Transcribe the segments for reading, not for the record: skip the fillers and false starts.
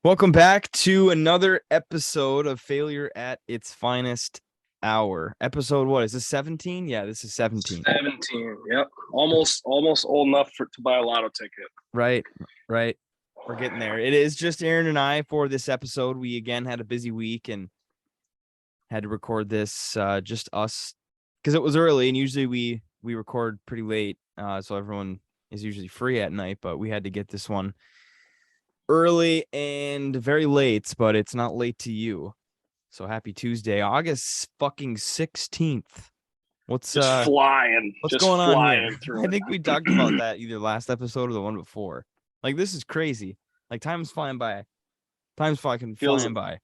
Welcome back to another episode of Failure at its Finest Hour. Episode, what is this, 17? Yeah, this is 17. 17. Yep. Almost old enough to buy a lotto ticket. Right. We're getting there. It is just Aaron and I for this episode. We again had a busy week and had to record this just us because it was early, and usually we record pretty late, so everyone is usually free at night, but we had to get this one early and very late, but it's not late to you. So happy Tuesday, August fucking 16th. What's flying? What's just going on flying here? through I think we talked about that either last episode or the one before. Like, this is crazy. Like, time's flying by. Time's fucking flying by.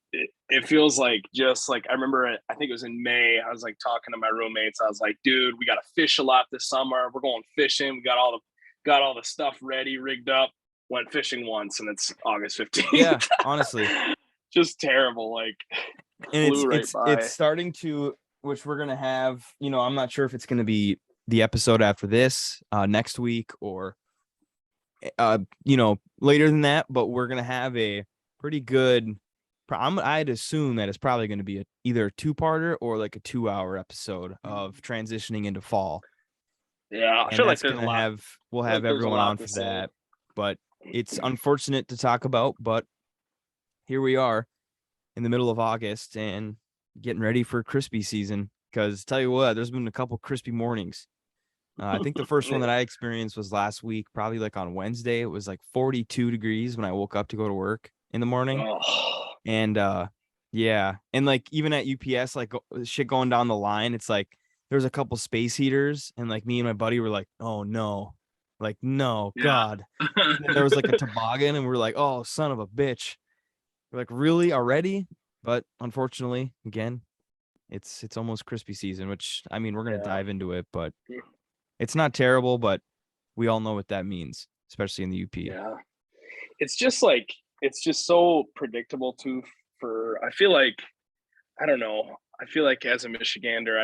It feels like just like I remember I think it was in May. I was like talking to my roommates. I was like, dude, we got to fish a lot this summer. We're going fishing. We got all the stuff ready, rigged up. Went fishing once, and it's August 15th. Yeah, honestly, just terrible. Like, and flew right by. It's starting to, which we're gonna have. I'm not sure if it's gonna be the episode after this next week or later than that, but we're gonna have a pretty good. I'd assume that it's probably going to be either a two-parter or like a 2-hour episode of transitioning into fall. Yeah, I feel like there's a lot. We'll have everyone on for that, but it's unfortunate to talk about. But here we are in the middle of August and getting ready for crispy season. Because tell you what, there's been a couple crispy mornings. I think the first one that I experienced was last week, probably like on Wednesday. It was like 42 degrees when I woke up to go to work in the morning. Oh. And yeah, and like even at UPS, like shit going down the line, it's like there's a couple space heaters, and like me and my buddy were like, oh no, like no, yeah. God. And then there was like a toboggan, and we're like, oh, son of a bitch. We're like, really already? But unfortunately, again, it's almost crispy season, which I mean, we're gonna dive into it, but it's not terrible, but we all know what that means, especially in the UP. Yeah, it's just so predictable too. I feel like, I don't know. I feel like as a Michigander,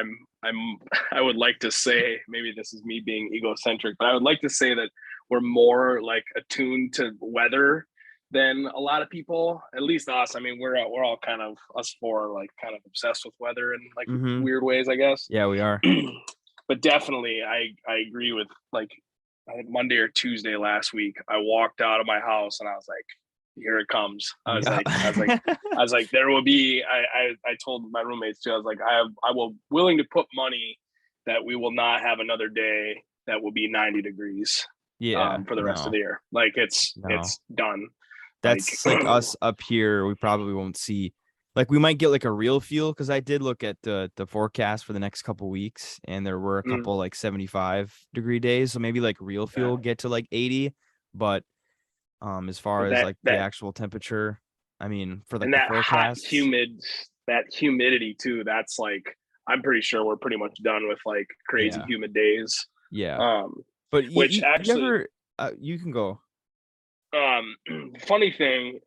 I would like to say, maybe this is me being egocentric, but I would like to say that we're more like attuned to weather than a lot of people, at least us. I mean, we're all kind of, us four, like kind of obsessed with weather in like weird ways, I guess. Yeah, we are. But definitely I agree with, like, I think Monday or Tuesday last week, I walked out of my house and I was like, here it comes. I was like, there will be, I told my roommates too, I was like, I will willing to put money that we will not have another day that will be 90 degrees for the rest of the year. Like, it's done. That's like us up here. We probably won't see, like, we might get like a real feel, because I did look at the forecast for the next couple weeks, and there were a couple like 75-degree days. So maybe like real feel will get to like 80, but as far as like the actual temperature, I mean, for like that the forecast, that humidity too, that's like, I'm pretty sure we're pretty much done with like crazy humid days. Yeah. But which actually, you can go. Funny thing.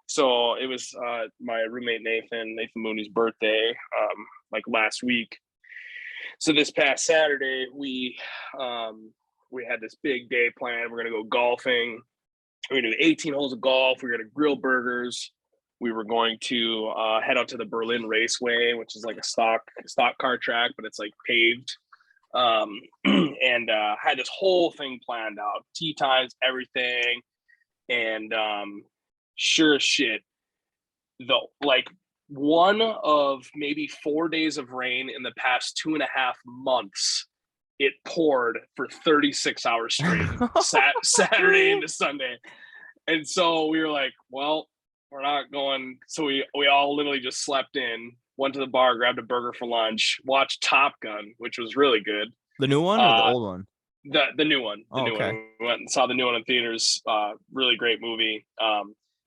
So it was my roommate Nathan Mooney's birthday, like last week. So this past Saturday, we had this big day planned. We're gonna go golfing. We're gonna do 18 holes of golf. We're gonna grill burgers. We were going to head out to the Berlin Raceway, which is like a stock car track, but it's like paved. And had this whole thing planned out, tee times, everything. And sure as shit, though, like, one of maybe 4 days of rain in the past 2.5 months, it poured for 36 hours straight, Saturday into Sunday. And so we were like, well, we're not going. So we all literally just slept in, went to the bar, grabbed a burger for lunch, watched Top Gun, which was really good. The new one or the old one? The new one. New one. We went and saw the new one in theaters. Really great movie.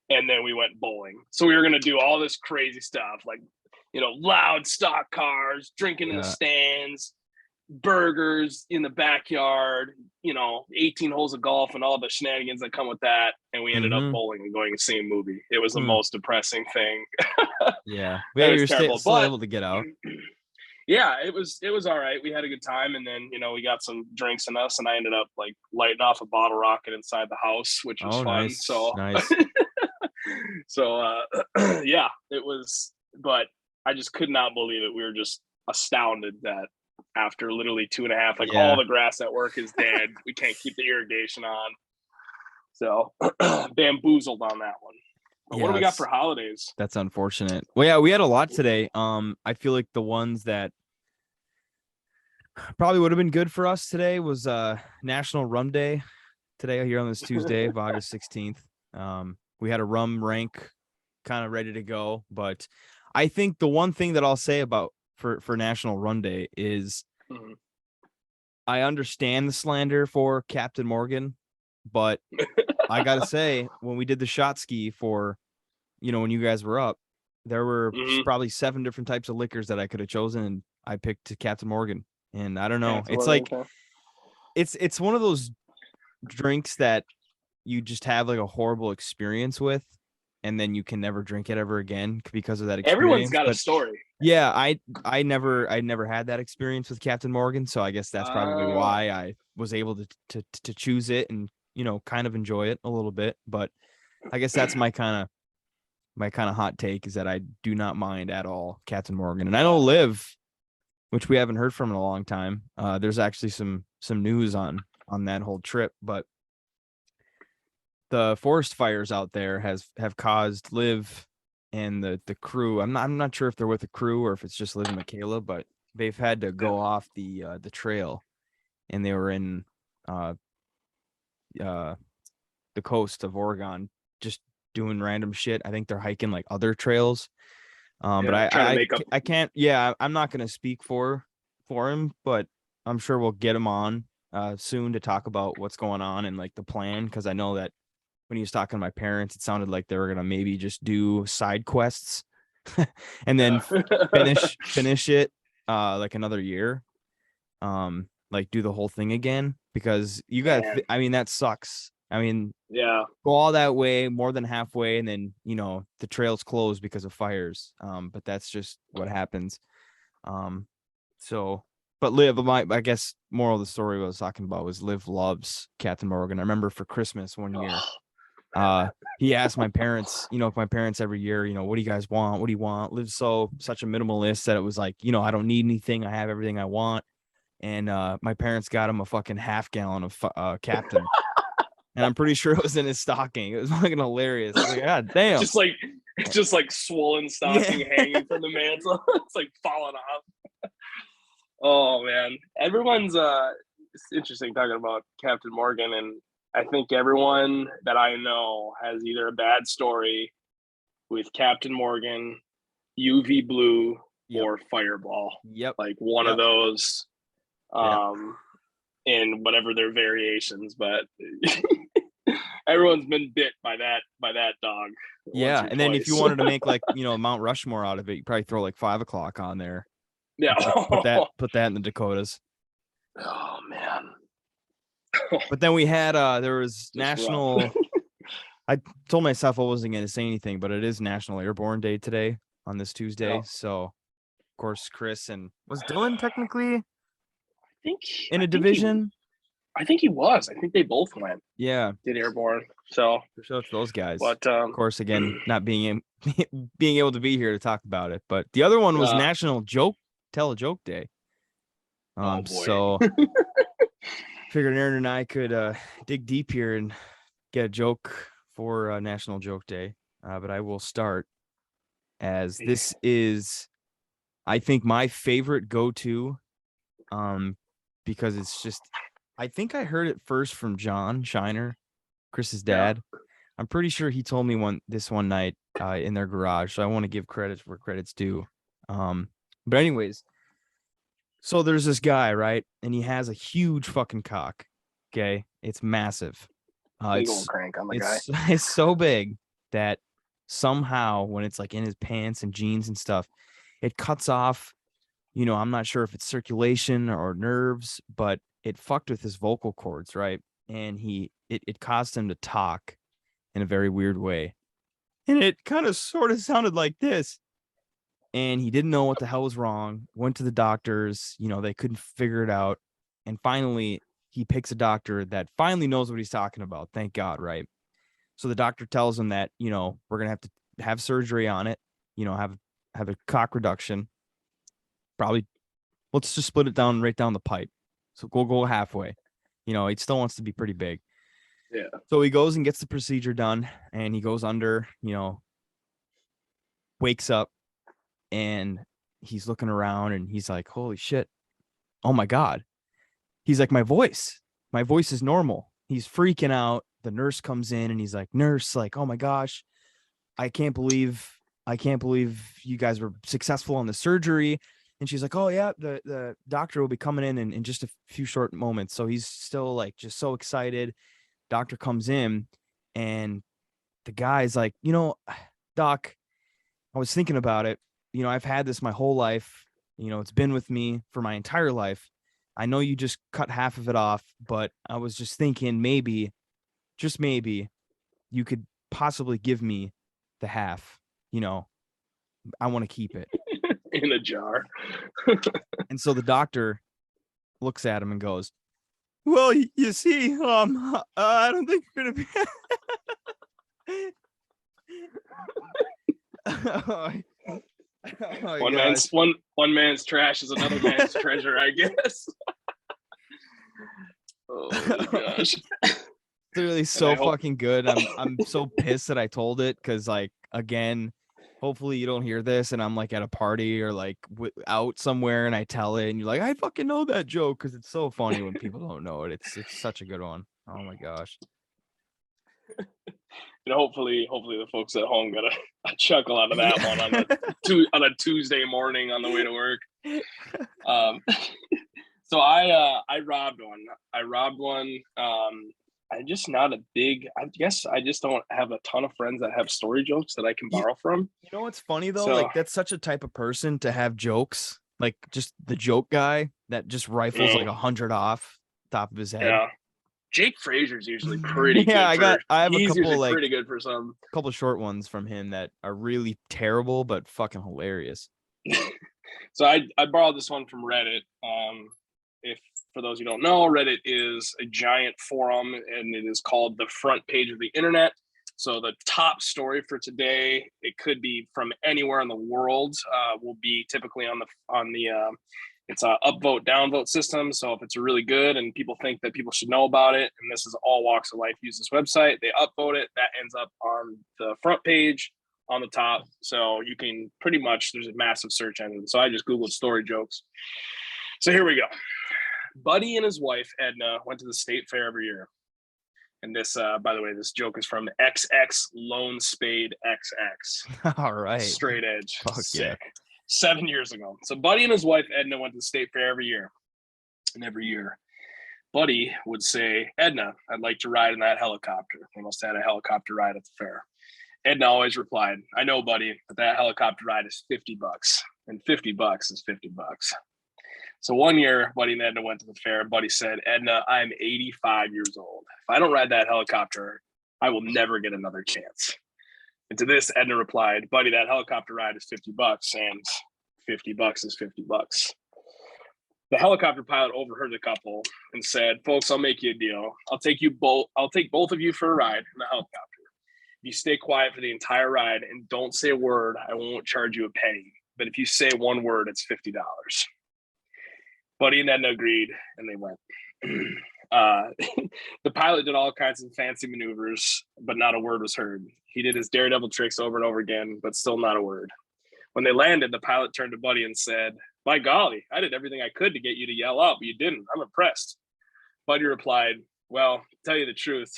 And then we went bowling. So we were going to do all this crazy stuff, like, loud stock cars, drinking in the stands, burgers in the backyard, 18 holes of golf and all the shenanigans that come with that. And we ended up bowling and going to see a movie. It was the most depressing thing. Yeah. You're still able to get out. Yeah, it was all right. We had a good time, and then we got some drinks in us, and I ended up like lighting off a bottle rocket inside the house, which was fun. Nice. So nice. So yeah, it was, but I just could not believe it. We were just astounded that after literally 2.5, like all Yeah. the grass at work is dead. We can't keep the irrigation on. So bamboozled on that one. But what do we got for holidays? That's unfortunate. Well, yeah, we had a lot today. I feel like the ones that probably would have been good for us today was National Rum Day today here on this Tuesday of August 16th. We had a rum rank kind of ready to go, but I think the one thing that I'll say about for National Rum Day is I understand the slander for Captain Morgan, but I gotta say, when we did the shot ski for, when you guys were up, there were probably 7 different types of liquors that I could have chosen, and I picked Captain Morgan. And I don't know, Captain it's Morgan, like it's one of those drinks that you just have like a horrible experience with, and then you can never drink it ever again because of that experience. Everyone's got a story. Yeah, I never had that experience with Captain Morgan, so I guess that's probably why I was able to choose it and kind of enjoy it a little bit. But I guess that's my kind of hot take, is that I do not mind at all Captain Morgan. And I know Liv, which we haven't heard from in a long time. There's actually some news on that whole trip, but the forest fires out there have caused Liv and the crew. I'm not sure if they're with the crew or if it's just Liv and Michaela, but they've had to go off the trail, and they were in the coast of Oregon just doing random shit. I think they're hiking like other trails. But I can't. Yeah, I'm not gonna speak for him, but I'm sure we'll get him on soon to talk about what's going on and like the plan, because I know that when he was talking to my parents, it sounded like they were gonna maybe just do side quests and then finish it like another year, like do the whole thing again, because you got I mean, that sucks. I mean, yeah, go all that way, more than halfway, and then the trail's closed because of fires. But that's just what happens. So but Liv, I guess moral of the story I was talking about was Liv loves Captain Morgan. I remember for Christmas one year, he asked my parents, if my parents every year, what do you guys want? What do you want? Liv's such a minimalist that it was like, I don't need anything. I have everything I want. And my parents got him a fucking half gallon of Captain. And I'm pretty sure it was in his stocking. It was fucking hilarious. Like, God damn. just like swollen stocking hanging from the mantle. It's like falling off. Oh man. Everyone's it's interesting talking about Captain Morgan, and I think everyone that I know has either a bad story with Captain Morgan, UV Blue, or Fireball. Yep. Like one of those. In whatever their variations, but everyone's been bit by that dog. Yeah, and then if you wanted to make like Mount Rushmore out of it, you probably throw like 5 o'clock on there. Yeah, put that in the Dakotas. Oh man. But then we had there was just national. I told myself I wasn't going to say anything, but it is National Airborne Day today on this Tuesday. So, of course, Chris and was Dylan technically in a division? I think he was. I think they both went. Yeah, did Airborne. So shout out to those guys. But of course, again, not being able to be here to talk about it. But the other one was National Tell a Joke Day. Oh boy. So figured Aaron and I could dig deep here and get a joke for National Joke Day. But I will start, as this is, I think, my favorite go-to, because it's just, I think I heard it first from John Shiner, Chris's dad. Yeah. I'm pretty sure he told me this one night in their garage. So I want to give credit where credit's due. But anyways, so there's this guy, right? And he has a huge fucking cock. Okay. It's massive. Big old crank on the guy. It's so big that somehow when it's like in his pants and jeans and stuff, it cuts off, I'm not sure if it's circulation or nerves, but it fucked with his vocal cords, right? And it caused him to talk in a very weird way. And it kind of sort of sounded like this. And he didn't know what the hell was wrong. Went to the doctors, they couldn't figure it out. And finally, he picks a doctor that finally knows what he's talking about. Thank God, right? So the doctor tells him that, we're going to have to have surgery on it, have a cock reduction. Probably, let's just split it down right down the pipe. So we'll go halfway. He still wants to be pretty big. Yeah. So he goes and gets the procedure done, and he goes under, wakes up, and he's looking around, and he's like, holy shit. Oh my God. He's like, my voice is normal. He's freaking out. The nurse comes in, and he's like, nurse, like, oh my gosh, I can't believe you guys were successful on the surgery. And she's like, oh yeah, the doctor will be coming in just a few short moments. So he's still like just so excited. Doctor comes in, and the guy's like, doc, I was thinking about it. I've had this my whole life. It's been with me for my entire life. I know you just cut half of it off, but I was just thinking maybe, just maybe, you could possibly give me the half. I want to keep it in a jar. And so the doctor looks at him and goes, well, you see, I don't think you're gonna be one man's trash is another man's treasure, I guess. Oh my gosh. It's really so fucking good. I'm so pissed that I told it, because like, again, hopefully you don't hear this and I'm like at a party or like out somewhere and I tell it and you're like, I fucking know that joke, because it's so funny when people don't know it. It's such a good one. Oh my gosh. Hopefully the folks at home got a chuckle out of that one on a Tuesday morning on the way to work. So I robbed one. I guess I just don't have a ton of friends that have story jokes that I can borrow from. You know what's funny though? So, like, that's such a type of person to have jokes, like just the joke guy that just rifles like 100 off top of his head. Yeah. Jake Frazier's usually pretty good. I have a couple like pretty good for some. Couple short ones from him that are really terrible but fucking hilarious. So I borrowed this one from Reddit. If for those who don't know, Reddit is a giant forum, and it is called the front page of the internet. So the top story for today, it could be from anywhere in the world, will be typically on the it's a upvote downvote system. So if it's really good and people think that people should know about it, and this is all walks of life use this website, they upvote it. That ends up on the front page on the top. So you can pretty much, there's a massive search engine. So I just Googled story jokes. So here we go. Buddy and his wife, Edna, went to the state fair every year. And this, by the way, this joke is from XX Lone Spade XX. All right. Straight edge. Fuck sick. Yeah. 7 years ago. So Buddy and his wife, Edna, went to the state fair every year. And every year, Buddy would say, Edna, I'd like to ride in that helicopter. They must have had a helicopter ride at the fair. Edna always replied, I know, Buddy, but that helicopter ride is $50. And $50 is $50. So one year, Buddy and Edna went to the fair, and Buddy said, Edna, I'm 85 years old. If I don't ride that helicopter, I will never get another chance. And to this, Edna replied, Buddy, that helicopter ride is $50, and $50 is $50. The helicopter pilot overheard the couple and said, folks, I'll make you a deal. I'll take both of you for a ride in the helicopter. If you stay quiet for the entire ride and don't say a word, I won't charge you a penny. But if you say one word, it's $50. Buddy and Edna agreed, and they went. The pilot did all kinds of fancy maneuvers, but not a word was heard. He did his daredevil tricks over and over again, but still not a word. When they landed, the pilot turned to Buddy and said, by golly, I did everything I could to get you to yell out, but you didn't. I'm impressed. Buddy replied, well, to tell you the truth,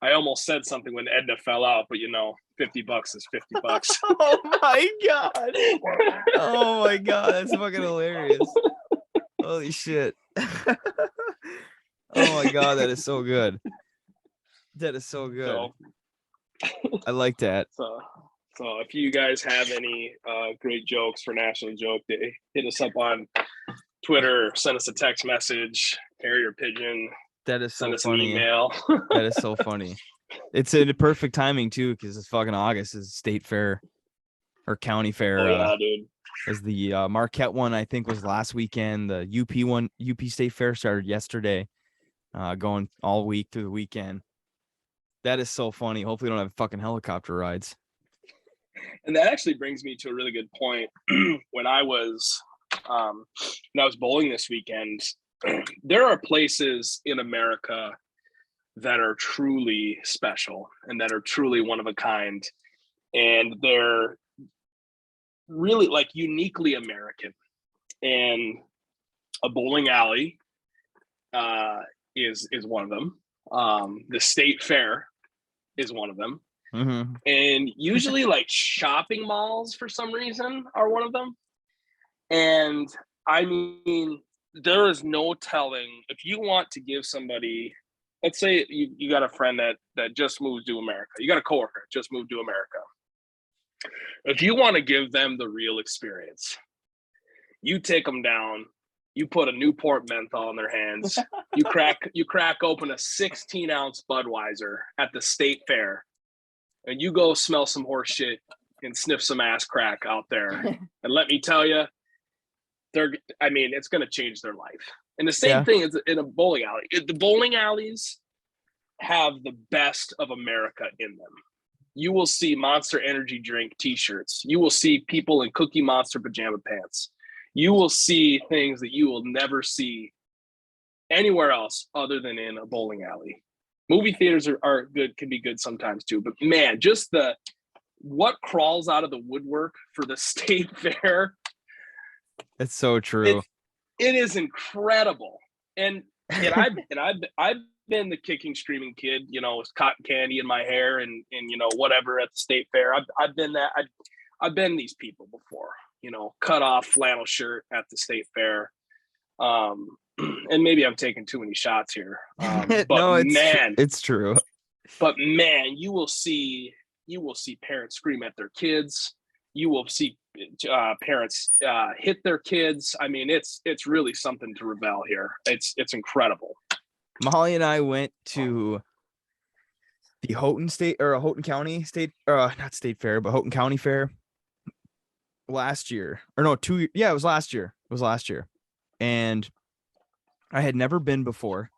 I almost said something when Edna fell out, but $50 is $50. Oh my God. Oh my God. That's fucking hilarious. Holy shit. Oh my God. That is so good. That is so good. I like that. So if you guys have any great jokes for National Joke Day, hit us up on Twitter, send us a text message, carrier pigeon. That is so send us funny. An email. That is so funny. It's in the perfect timing too, because it's fucking August is state fair or county fair. Oh, yeah, dude. As the Marquette one, I think, was last weekend. The UP State Fair started yesterday, going all week through the weekend. That is so funny. Hopefully, we don't have fucking helicopter rides. And that actually brings me to a really good point. When I was bowling this weekend, there are places in America that are truly special and that are truly one of a kind, and they're really like uniquely American. And a bowling alley is one of them. The state fair is one of them. Mm-hmm. And usually like shopping malls for some reason are one of them. And I mean, there is no telling if you want to give somebody, let's say you got a friend that just moved to America, you got a coworker that just moved to America. If you want to give them the real experience, you take them down, you put a Newport menthol in their hands, you crack open a 16-ounce Budweiser at the state fair, and you go smell some horse shit and sniff some ass crack out there. And let me tell you, it's going to change their life. And the same thing is in a bowling alley. The bowling alleys have the best of America in them. You will see Monster Energy drink t-shirts. You will see people in Cookie Monster pajama pants. You will see things that you will never see anywhere else other than in a bowling alley. Movie theaters are good, can be good sometimes too. But man, just what crawls out of the woodwork for the state fair. It's so true. It is incredible. And I've been the kicking, screaming kid, with cotton candy in my hair and whatever at the state fair. I've been that. I've been these people before, cut off flannel shirt at the state fair. And maybe I'm taking too many shots here. But no, it's true. But man, you will see parents scream at their kids. You will see parents hit their kids. I mean, it's really something to rebel here. It's incredible. Molly and I went to the Houghton County State, not State Fair, but Houghton County Fair last year. Or no, 2 years. Yeah, it was last year. And I had never been before.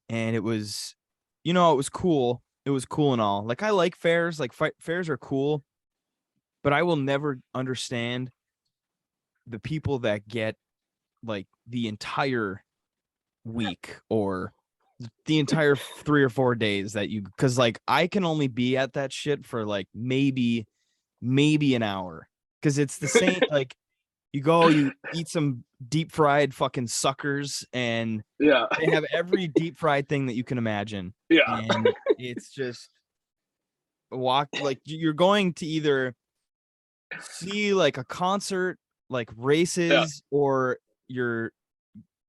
And it was, it was cool. It was cool and all. Like, I like fairs. Like, fairs are cool. But I will never understand the people that get, like, the entire week or the entire 3 or 4 days that because like I can only be at that shit for like maybe an hour, because it's the same. Like, you eat some deep fried fucking suckers, and they have every deep fried thing that you can imagine. And it's just like you're going to either see like a concert, like races, or you're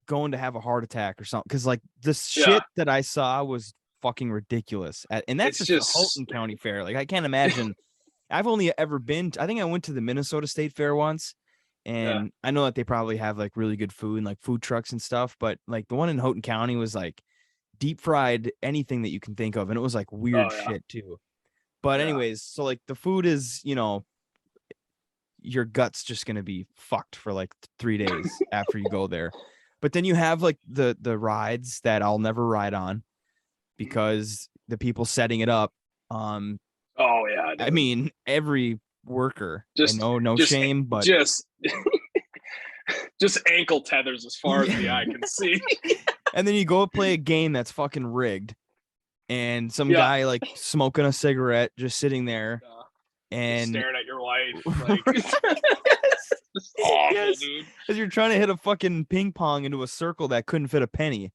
going to have a heart attack or something, because like the shit that I saw was fucking ridiculous. And that's just the Houghton County Fair. Like, I can't imagine. I've only ever been I think I went to the Minnesota State Fair once, and I know that they probably have like really good food and like food trucks and stuff, but like the one in Houghton County was like deep fried anything that you can think of, and it was like weird shit too. But anyways, so like the food is, your gut's just gonna be fucked for like 3 days after you go there. But then you have like the rides that I'll never ride on because the people setting it up. Dude. I mean, every worker. No shame, but just ankle tethers as far as the eye can see. And then you go play a game that's fucking rigged, and some guy like smoking a cigarette, just sitting there and staring at your wife. Like, awful, dude. Because you're trying to hit a fucking ping pong into a circle that couldn't fit a penny,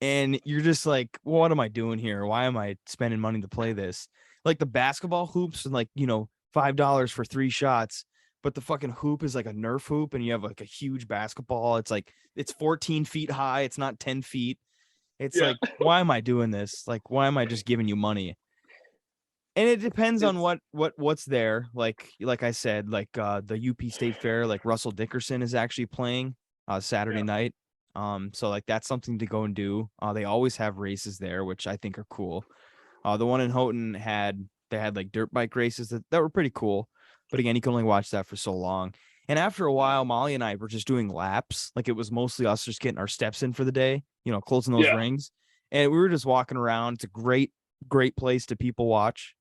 and you're just like, well, what am I doing here? Why am I spending money to play this? Like the basketball hoops, and like, $5 for 3 shots, but the fucking hoop is like a Nerf hoop, and you have like a huge basketball. It's like it's 14 feet high. It's not 10 feet. It's like, why am I doing this? Like, why am I just giving you money? And it depends on what's there. Like I said, like the UP State Fair, like Russell Dickerson is actually playing Saturday night. So like that's something to go and do. They always have races there, which I think are cool. The one in Houghton had like dirt bike races that were pretty cool. But again, you can only watch that for so long. And after a while, Molly and I were just doing laps. Like, it was mostly us just getting our steps in for the day, closing those rings. And we were just walking around. It's a great place to people watch.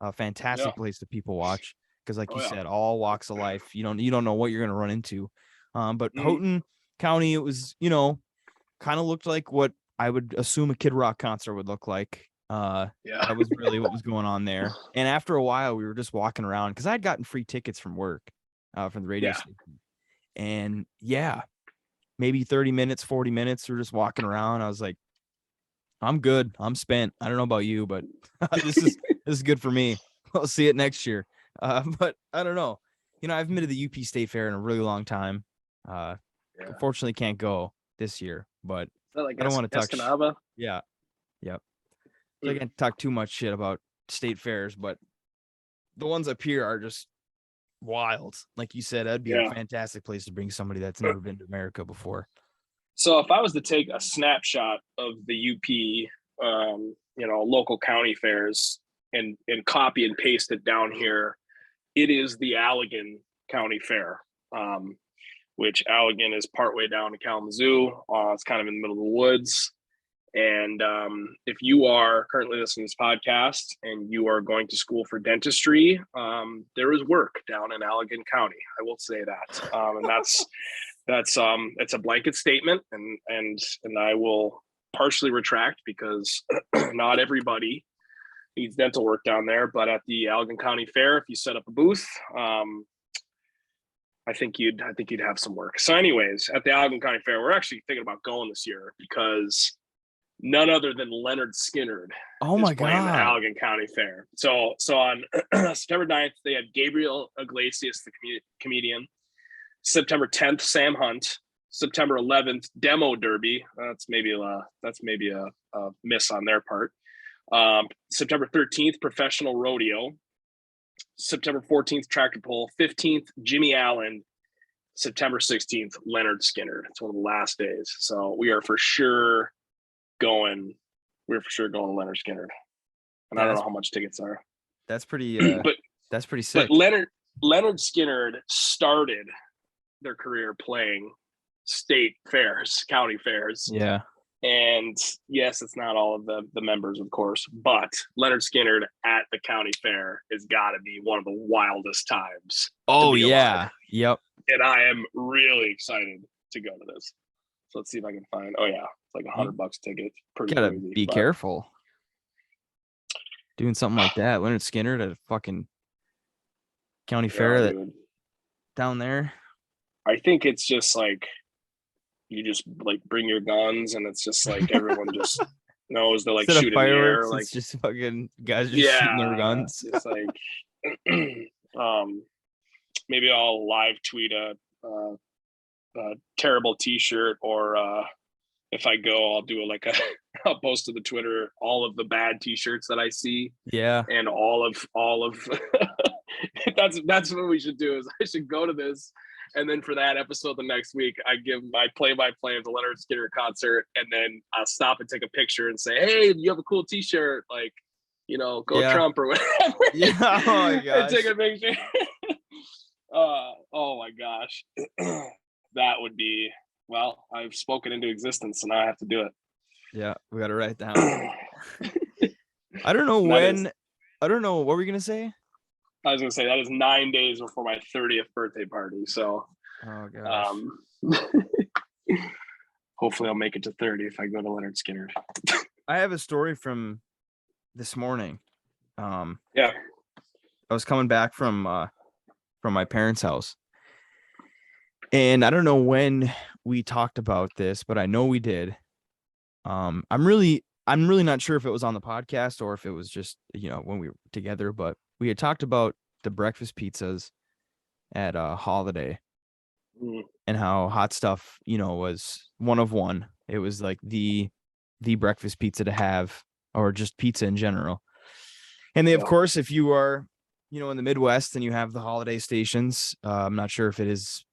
A fantastic place to people watch. because like Oh, you yeah. said, all walks of life. You don't know what you're gonna run into. But Mm. Houghton County, it was, kind of looked like what I would assume a Kid Rock concert would look like. Yeah. That was really what was going on there. And after a while, we were just walking around because I'd gotten free tickets from work, from the radio Yeah. station. And yeah, maybe 30 minutes, 40 minutes, we're just walking around. I was like, I'm good. I'm spent. I don't know about you, but this is good for me. I'll see it next year. But I don't know. I haven't been to the UP State Fair in a really long time. Yeah. Unfortunately, can't go this year, but Is that like I don't want to talk. Escanaba? Yeah. Yep. So I can't talk too much shit about state fairs, but the ones up here are just wild. Like you said, that'd be a fantastic place to bring somebody that's never been to America before. So if I was to take a snapshot of the UP, local county fairs and copy and paste it down here, it is the Allegan County Fair, which Allegan is partway down to Kalamazoo. It's kind of in the middle of the woods. And if you are currently listening to this podcast and you are going to school for dentistry, there is work down in Allegan County. I will say that, and it's a blanket statement, and I will partially retract because not everybody needs dental work down there. But at the Allegan County Fair, if you set up a booth, I think you'd have some work. So, anyways, at the Allegan County Fair, we're actually thinking about going this year because none other than Leonard Skinnard is playing the Allegan County Fair. So on September 9th, they have Gabriel Iglesias, the comedian. September 10th, Sam Hunt. September 11th, Demo Derby. That's maybe a miss on their part. September 13th, Professional Rodeo. September 14th, Tractor Pull. 15th, Jimmy Allen. September 16th, Leonard Skinnard. It's one of the last days. So we are for sure going to Leonard Skinnard, and I don't know how much tickets are. That's pretty but that's pretty sick. But Leonard Skinnard started their career playing state fairs, county fairs. Yeah. And yes, it's not all of the members, of course, but Leonard Skinnard at the county fair has got to be one of the wildest times. Oh yeah. Alive. Yep. And I am really excited to go to this. So let's see if I can find. Oh yeah, it's like $100 ticket. Pretty gotta crazy, be careful doing something like that. Leonard Skinnard at a fucking county fair down there. I think it's just like you just like bring your guns, and it's just like everyone just knows they're like shooting in the air. Like it's just fucking guys just shooting their guns. It's like maybe I'll live tweet a terrible T-shirt, or if I go, I'll do I'll post to the Twitter all of the bad T-shirts that I see. Yeah, and all of that's what we should do. Is I should go to this, and then for that episode the next week, I give my play-by-play of the Leonard Skinner concert, and then I'll stop and take a picture and say, "Hey, you have a cool T-shirt, like, go Trump or whatever." Yeah, oh my gosh. And take a picture. Oh my gosh. That would be, well, I've spoken into existence, and now I have to do it. Yeah, we got to write it down. I don't know when. I don't know. What were you going to say? I was going to say that is 9 days before my 30th birthday party. So, oh gosh. Hopefully I'll make it to 30 if I go to Leonard Skinner. I have a story from this morning. Yeah. I was coming back from my parents' house. And I don't know when we talked about this, but I know we did. I'm really not sure if it was on the podcast or if it was just, when we were together, but we had talked about the breakfast pizzas at Holliday and how Hot Stuff, was one of one. It was like the breakfast pizza to have, or just pizza in general. And they, of course, if you are, in the Midwest and you have the Holiday stations, I'm not sure if it is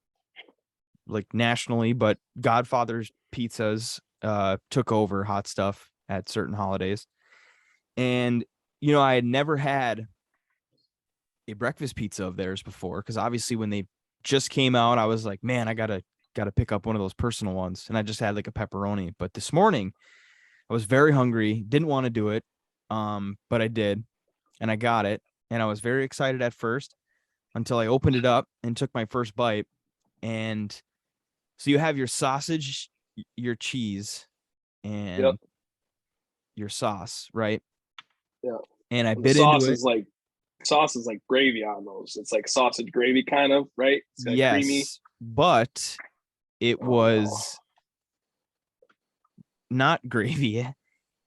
like nationally, but Godfather's Pizzas took over Hot Stuff at certain holidays. And I had never had a breakfast pizza of theirs before, because obviously when they just came out, I was like, man, I gotta pick up one of those personal ones, and I just had like a pepperoni. But this morning I was very hungry, didn't want to do it, but I did, and I got it, and I was very excited at first. until I opened it up and took my first bite. And so you have your sausage, your cheese, Yep. and your sauce, right? Yeah. And I And the bit into it. sauce is like gravy on those. It's like sausage gravy kind of, right? It's kind of creamy. Yes, but it Oh no. was not gravy.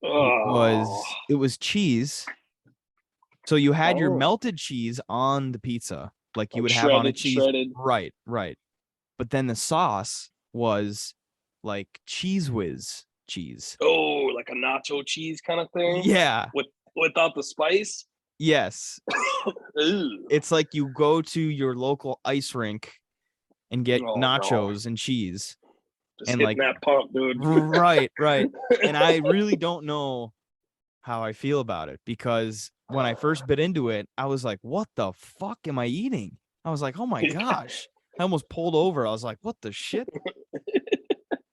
Oh. It was cheese. So you had your Oh. melted cheese on the pizza, like you Like would have on a cheese. shredded. Right, right. But then the sauce was like cheese whiz cheese. Oh, like a nacho cheese kind of thing Yeah. with without the spice. Yes. Ooh. It's like you go to your local ice rink and get Oh no. nachos and cheese Just and hitting like that pump, dude. right, right. And I really don't know how I feel about it because when I first bit into it, I was like, what the fuck am I eating? I was like, oh my gosh. I almost pulled over. I was like, what the shit?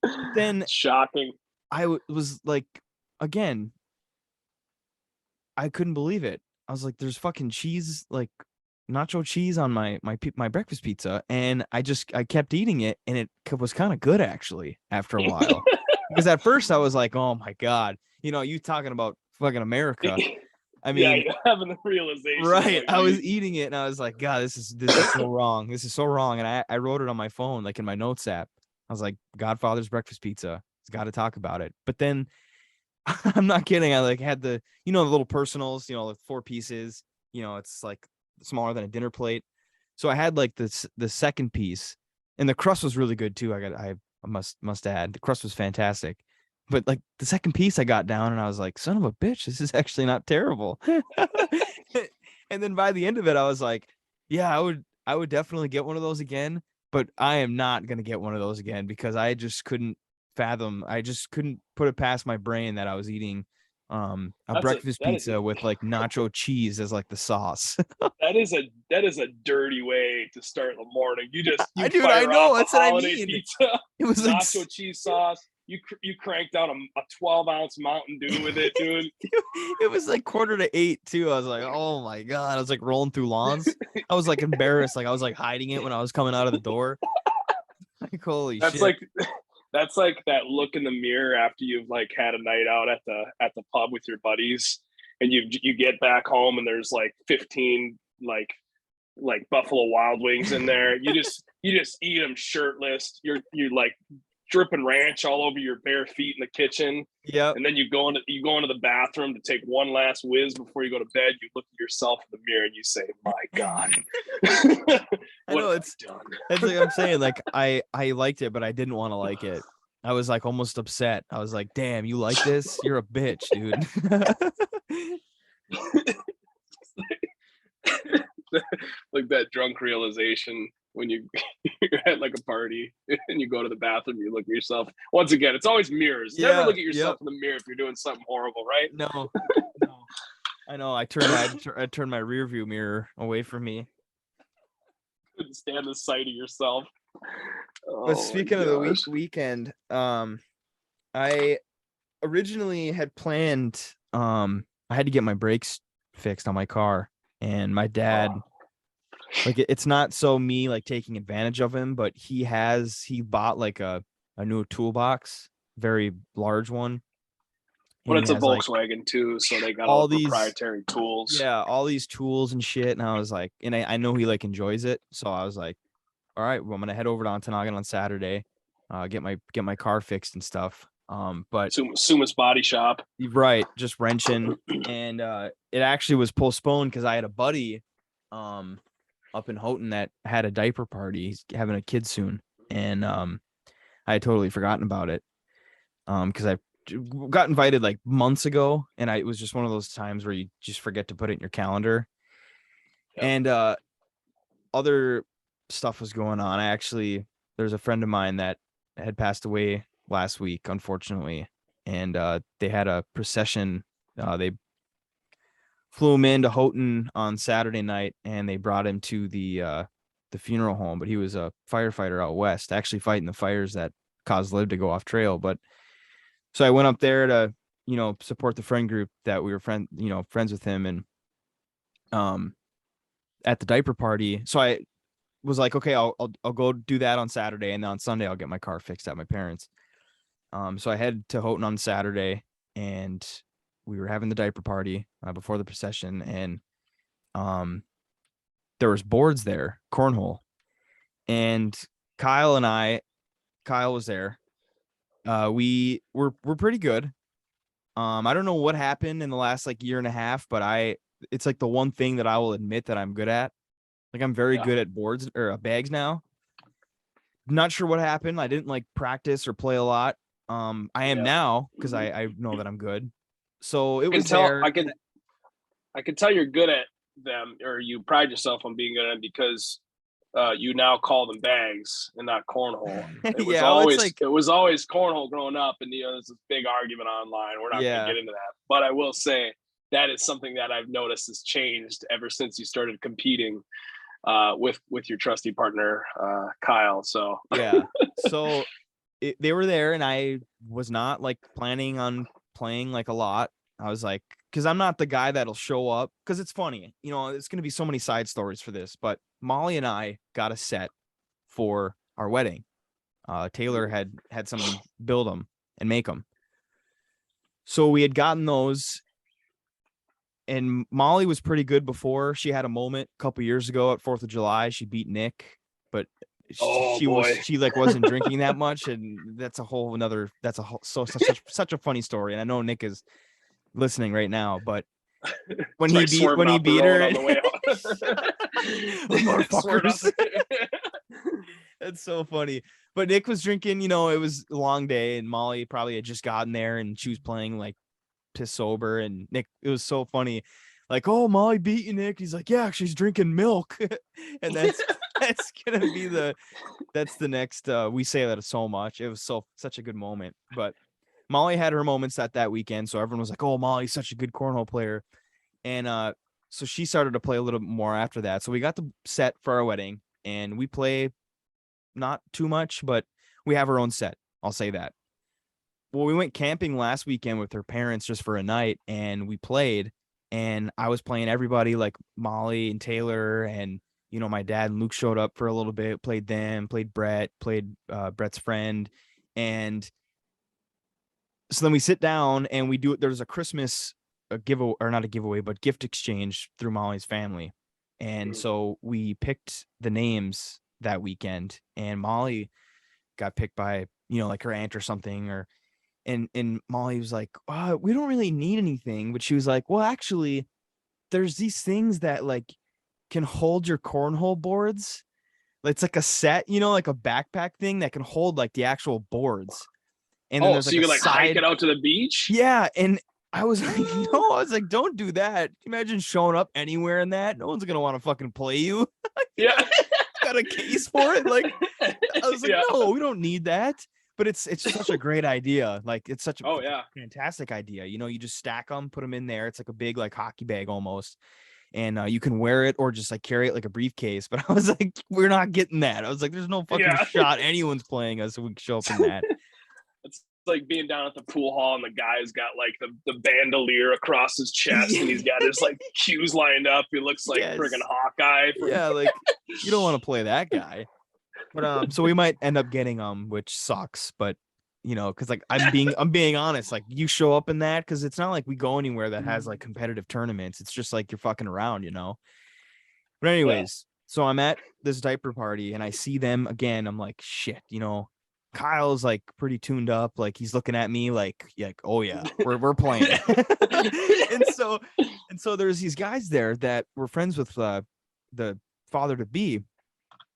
But then Shocking. was like, again, I couldn't believe it. I was like, there's fucking cheese, like nacho cheese on my breakfast pizza, and I kept eating it, and it was kind of good actually after a while. Because at first I was like, oh my god, you talking about fucking America. I Yeah, mean, you're having the realization of right. what I you're was eating. eating it and I was like, God, this is so wrong. This is so wrong. And I wrote it on my phone, like in my notes app. I was like, Godfather's breakfast pizza. It's got to talk about it. But then I'm not kidding. I like had the little personals, with 4 pieces, it's like smaller than a dinner plate. So I had like the second piece, and the crust was really good too. I must add, the crust was fantastic. But like the second piece I got down and I was like, son of a bitch, this is actually not terrible. And then by the end of it, I was like, yeah, I would definitely get one of those again, but I am not gonna get one of those again because I just couldn't fathom. I just couldn't put it past my brain that I was eating a That's a breakfast that is a pizza with like nacho cheese as like the sauce. that is a dirty way to start the morning. You Dude, I fire off know a that's what I holiday mean. pizza, It was like nacho cheese sauce. You cranked out a 12-ounce Mountain Dew with it, dude. it was like 7:45 too. I was like, oh my god. I was like rolling through lawns. I was like embarrassed. Like I was like hiding it when I was coming out of the door. Like, holy That's shit. like that's like that look in the mirror after you've like had a night out at the pub with your buddies, and you get back home and there's like 15 like Buffalo Wild Wings in there. You just eat them shirtless. You're like dripping ranch all over your bare feet in the kitchen. Yep. And then you go into the bathroom to take one last whiz before you go to bed. You look at yourself in the mirror and you say, "My God, I what know have I done?" that's like I'm saying. Like I liked it, but I didn't want to like it. I was like almost upset. I was like, damn, you like this? You're a bitch, dude. Like that drunk realization when you're at like a party and you go to the bathroom, you look at yourself. Once again, it's always mirrors. Never Yeah, look at yourself yep. in the mirror if you're doing something horrible, right? No, no. I know. I turned my rear view mirror away from me. Couldn't stand the sight of yourself. But Oh my speaking of the gosh. weekend, I originally had planned, I had to get my brakes fixed on my car, and my dad, Oh, like it's not so me like taking advantage of him, but he bought like a new toolbox, very large one, but and he it's a has like Volkswagen too, so they got all all the these proprietary tools. yeah, all these tools and shit. And I was like, and I know he like enjoys it. So I was like, all right, well, I'm gonna head over to Ontonagon on Saturday, get my car fixed and stuff. But Suma's Body Shop. right, just wrenching. And it actually was postponed because I had a buddy up in Houghton that had a diaper party. He's having a kid soon. And I had totally forgotten about it. Because I got invited like months ago, and it was just one of those times where you just forget to put it in your calendar. Yep. And other stuff was going on. There's a friend of mine that had passed away last week, unfortunately, and they had a procession. They flew him into Houghton on Saturday night, and they brought him to the funeral home. But he was a firefighter out west, actually fighting the fires that caused Liv to go off trail. But so I went up there to support the friend group that we were friends with him, and at the diaper party. So I was like, okay, I'll go do that on Saturday, and then on Sunday I'll get my car fixed at my parents'. So I headed to Houghton on Saturday, and we were having the diaper party before the procession, and there was boards there, cornhole, and Kyle was there. We're pretty good. I don't know what happened in the last like year and a half, but it's like the one thing that I will admit that I'm good at. Like I'm very good at boards or bags now. Not sure what happened. I didn't like practice or play a lot. I am now because I know that I'm good. So it was there. I can tell you're good at them, or you pride yourself on being good at them, because you now call them bags and not cornhole. It was always cornhole growing up, and there's this big argument online. We're not going to get into that, but I will say that is something that I've noticed has changed ever since you started competing with your trusty partner Kyle. So so they were there, and I was not like planning on playing like a lot. I was like, because I'm not the guy that'll show up, because it's funny, it's going to be so many side stories for this, but Molly and I got a set for our wedding. Taylor had someone build them and make them. So we had gotten those, and Molly was pretty good before. She had a moment a couple years ago at 4th of July. She beat Nick, but she wasn't drinking that much, and that's such a funny story. And I know Nick is listening right now, but when he beat her, motherfuckers. That's so funny. But Nick was drinking, it was a long day, and Molly probably had just gotten there, and she was playing like piss sober, and Nick, it was so funny. Like, oh, Molly beat you, Nick. He's like, yeah, she's drinking milk. And that's gonna be that's the next we say that so much. It was such a good moment. But Molly had her moments that weekend, so everyone was like, oh, Molly's such a good cornhole player. And so she started to play a little bit more after that. So we got the set for our wedding, and we play not too much, but we have our own set. I'll say that. Well, we went camping last weekend with her parents just for a night, and we played, and I was playing everybody, like Molly and Taylor, and my dad and Luke showed up for a little bit, played them, played Brett, played Brett's friend. And so then we sit down and we do it. There's a Christmas giveaway, or not a giveaway, but gift exchange through Molly's family. And so we picked the names that weekend, and Molly got picked by, like her aunt or something, and Molly was like, oh, we don't really need anything. But she was like, well, actually, there's these things that like can hold your cornhole boards. It's like a set, like a backpack thing that can hold like the actual boards. And then there's so you can like hike it out to the beach? Yeah. And I was like, no, I was like, don't do that. Imagine showing up anywhere in that. No one's going to want to fucking play you. Yeah. Got a case for it. Like, I was like, no, we don't need that. But it's such a great idea. Like, it's such a fantastic idea. You just stack them, put them in there. It's like a big like hockey bag almost. And you can wear it or just like carry it like a briefcase. But I was like, we're not getting that. I was like, there's no fucking shot anyone's playing us so we can show up in that. It's like being down at the pool hall, and the guy's got like the bandolier across his chest, and he's got his like cues lined up. He looks like friggin' Hawkeye. Like you don't want to play that guy. But so we might end up getting which sucks, but because like I'm being honest, like you show up in that, because it's not like we go anywhere that has like competitive tournaments. It's just like you're fucking around, But anyways, so I'm at this diaper party, and I see them again. I'm like, shit, Kyle's like pretty tuned up, like he's looking at me like oh yeah, we're playing. and so there's these guys there that were friends with the father to be,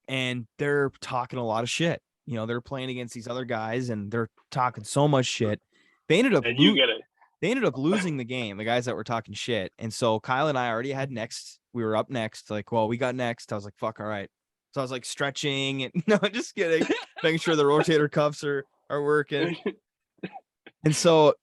and they're talking a lot of shit. They're playing against these other guys, and they're talking so much shit. They ended up losing the game, the guys that were talking shit. And so Kyle and I already had next. We were up next. Like, well, we got next. I was like, fuck, all right. So I was like stretching, and no, just kidding, making sure the rotator cuffs are working. And so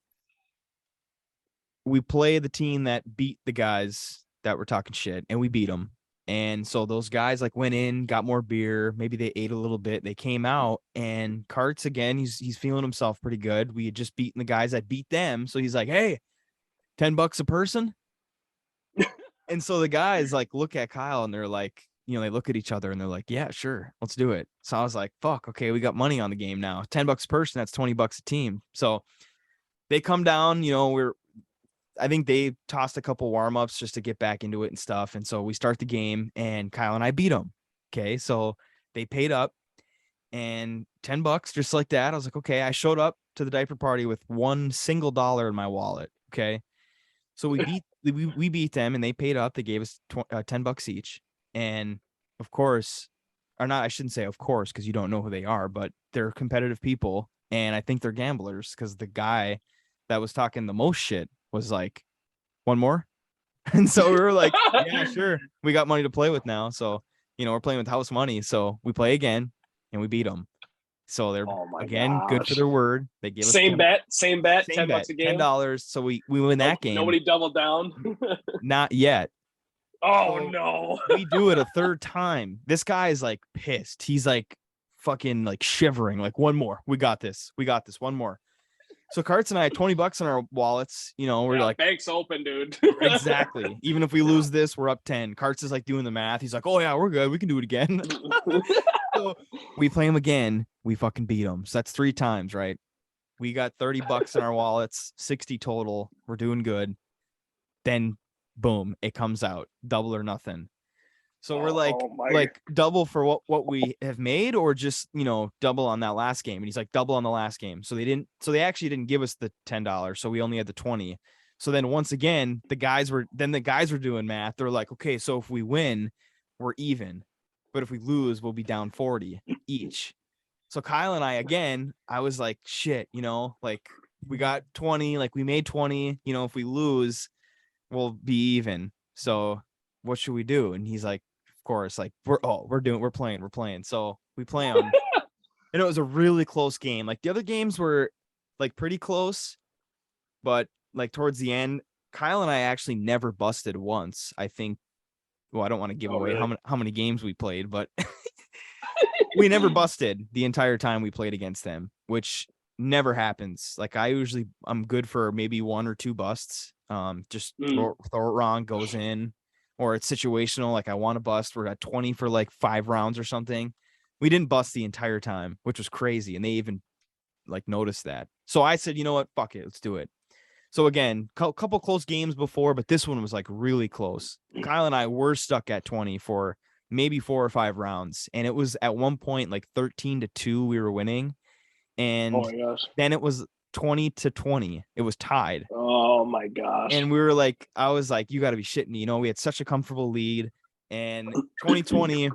we play the team that beat the guys that were talking shit, and we beat them. And so those guys like went in, got more beer. Maybe they ate a little bit. They came out, and Karts again, he's feeling himself pretty good. We had just beaten the guys that beat them. So he's like, hey, $10 a person. And so the guys like look at Kyle and they're like, they look at each other and they're like, yeah, sure, let's do it. So I was like, fuck, okay, we got money on the game now. $10 a person, that's $20 a team. So they come down, I think they tossed a couple warm-ups just to get back into it and stuff. And so we start the game and Kyle and I beat them. Okay. So they paid up and $10 just like that. I was like, okay, I showed up to the diaper party with $1 single in my wallet. Okay. So we beat them and they paid up. They gave us $10 each. And of course, or not, I shouldn't say of course, because you don't know who they are, but they're competitive people. And I think they're gamblers because the guy that was talking the most shit was like, one more. And so we were like, yeah, sure. We got money to play with now. So, we're playing with house money. So we play again and we beat them. So they're again good for their word. They give us same bet, $10 a game. $10. So we win that game. Nobody doubled down. Not yet. Oh no. We do it a third time. This guy is like pissed. He's like fucking like shivering. Like, one more. We got this. One more. So Karts and I had $20 in our wallets. We're like, bank's open, dude. Exactly. Even if we lose this, we're up 10. Karts is like doing the math. He's like, oh yeah, we're good. We can do it again. So we play him again. We fucking beat him. So that's 3 times, right? We got $30 in our wallets, 60 total. We're doing good. Then boom, it comes out, double or nothing. So we're like double for what we have made, or just, double on that last game. And he's like, double on the last game. So they actually didn't give us the $10. So we only had the 20. So then once again, the guys were doing math. They're like, okay, so if we win, we're even. But if we lose, we'll be down 40 each. So Kyle and I was like, shit, like we got 20, like we made 20, if we lose, we'll be even. So what should we do? And he's like, of course, like we're playing. So we play them. And it was a really close game. Like the other games were like pretty close, but like towards the end, Kyle and I actually never busted once. I think, well, I don't want to give away really? how many games we played, but we never busted the entire time we played against them, which never happens. Like I'm good for maybe 1 or 2 busts. Just throw it wrong, goes in, or it's situational. Like I want to bust. We're at 20 for like 5 rounds or something. We didn't bust the entire time, which was crazy. And they even like noticed that. So I said, you know what? Fuck it. Let's do it. So again, couple close games before, but this one was like really close. Kyle and I were stuck at 20 for maybe 4 or 5 rounds. And it was at one point like 13-2 we were winning. And then it was 20-20. It was tied. Oh my gosh. And we were like, I was like, you got to be shitting me. We had such a comfortable lead. And 2020,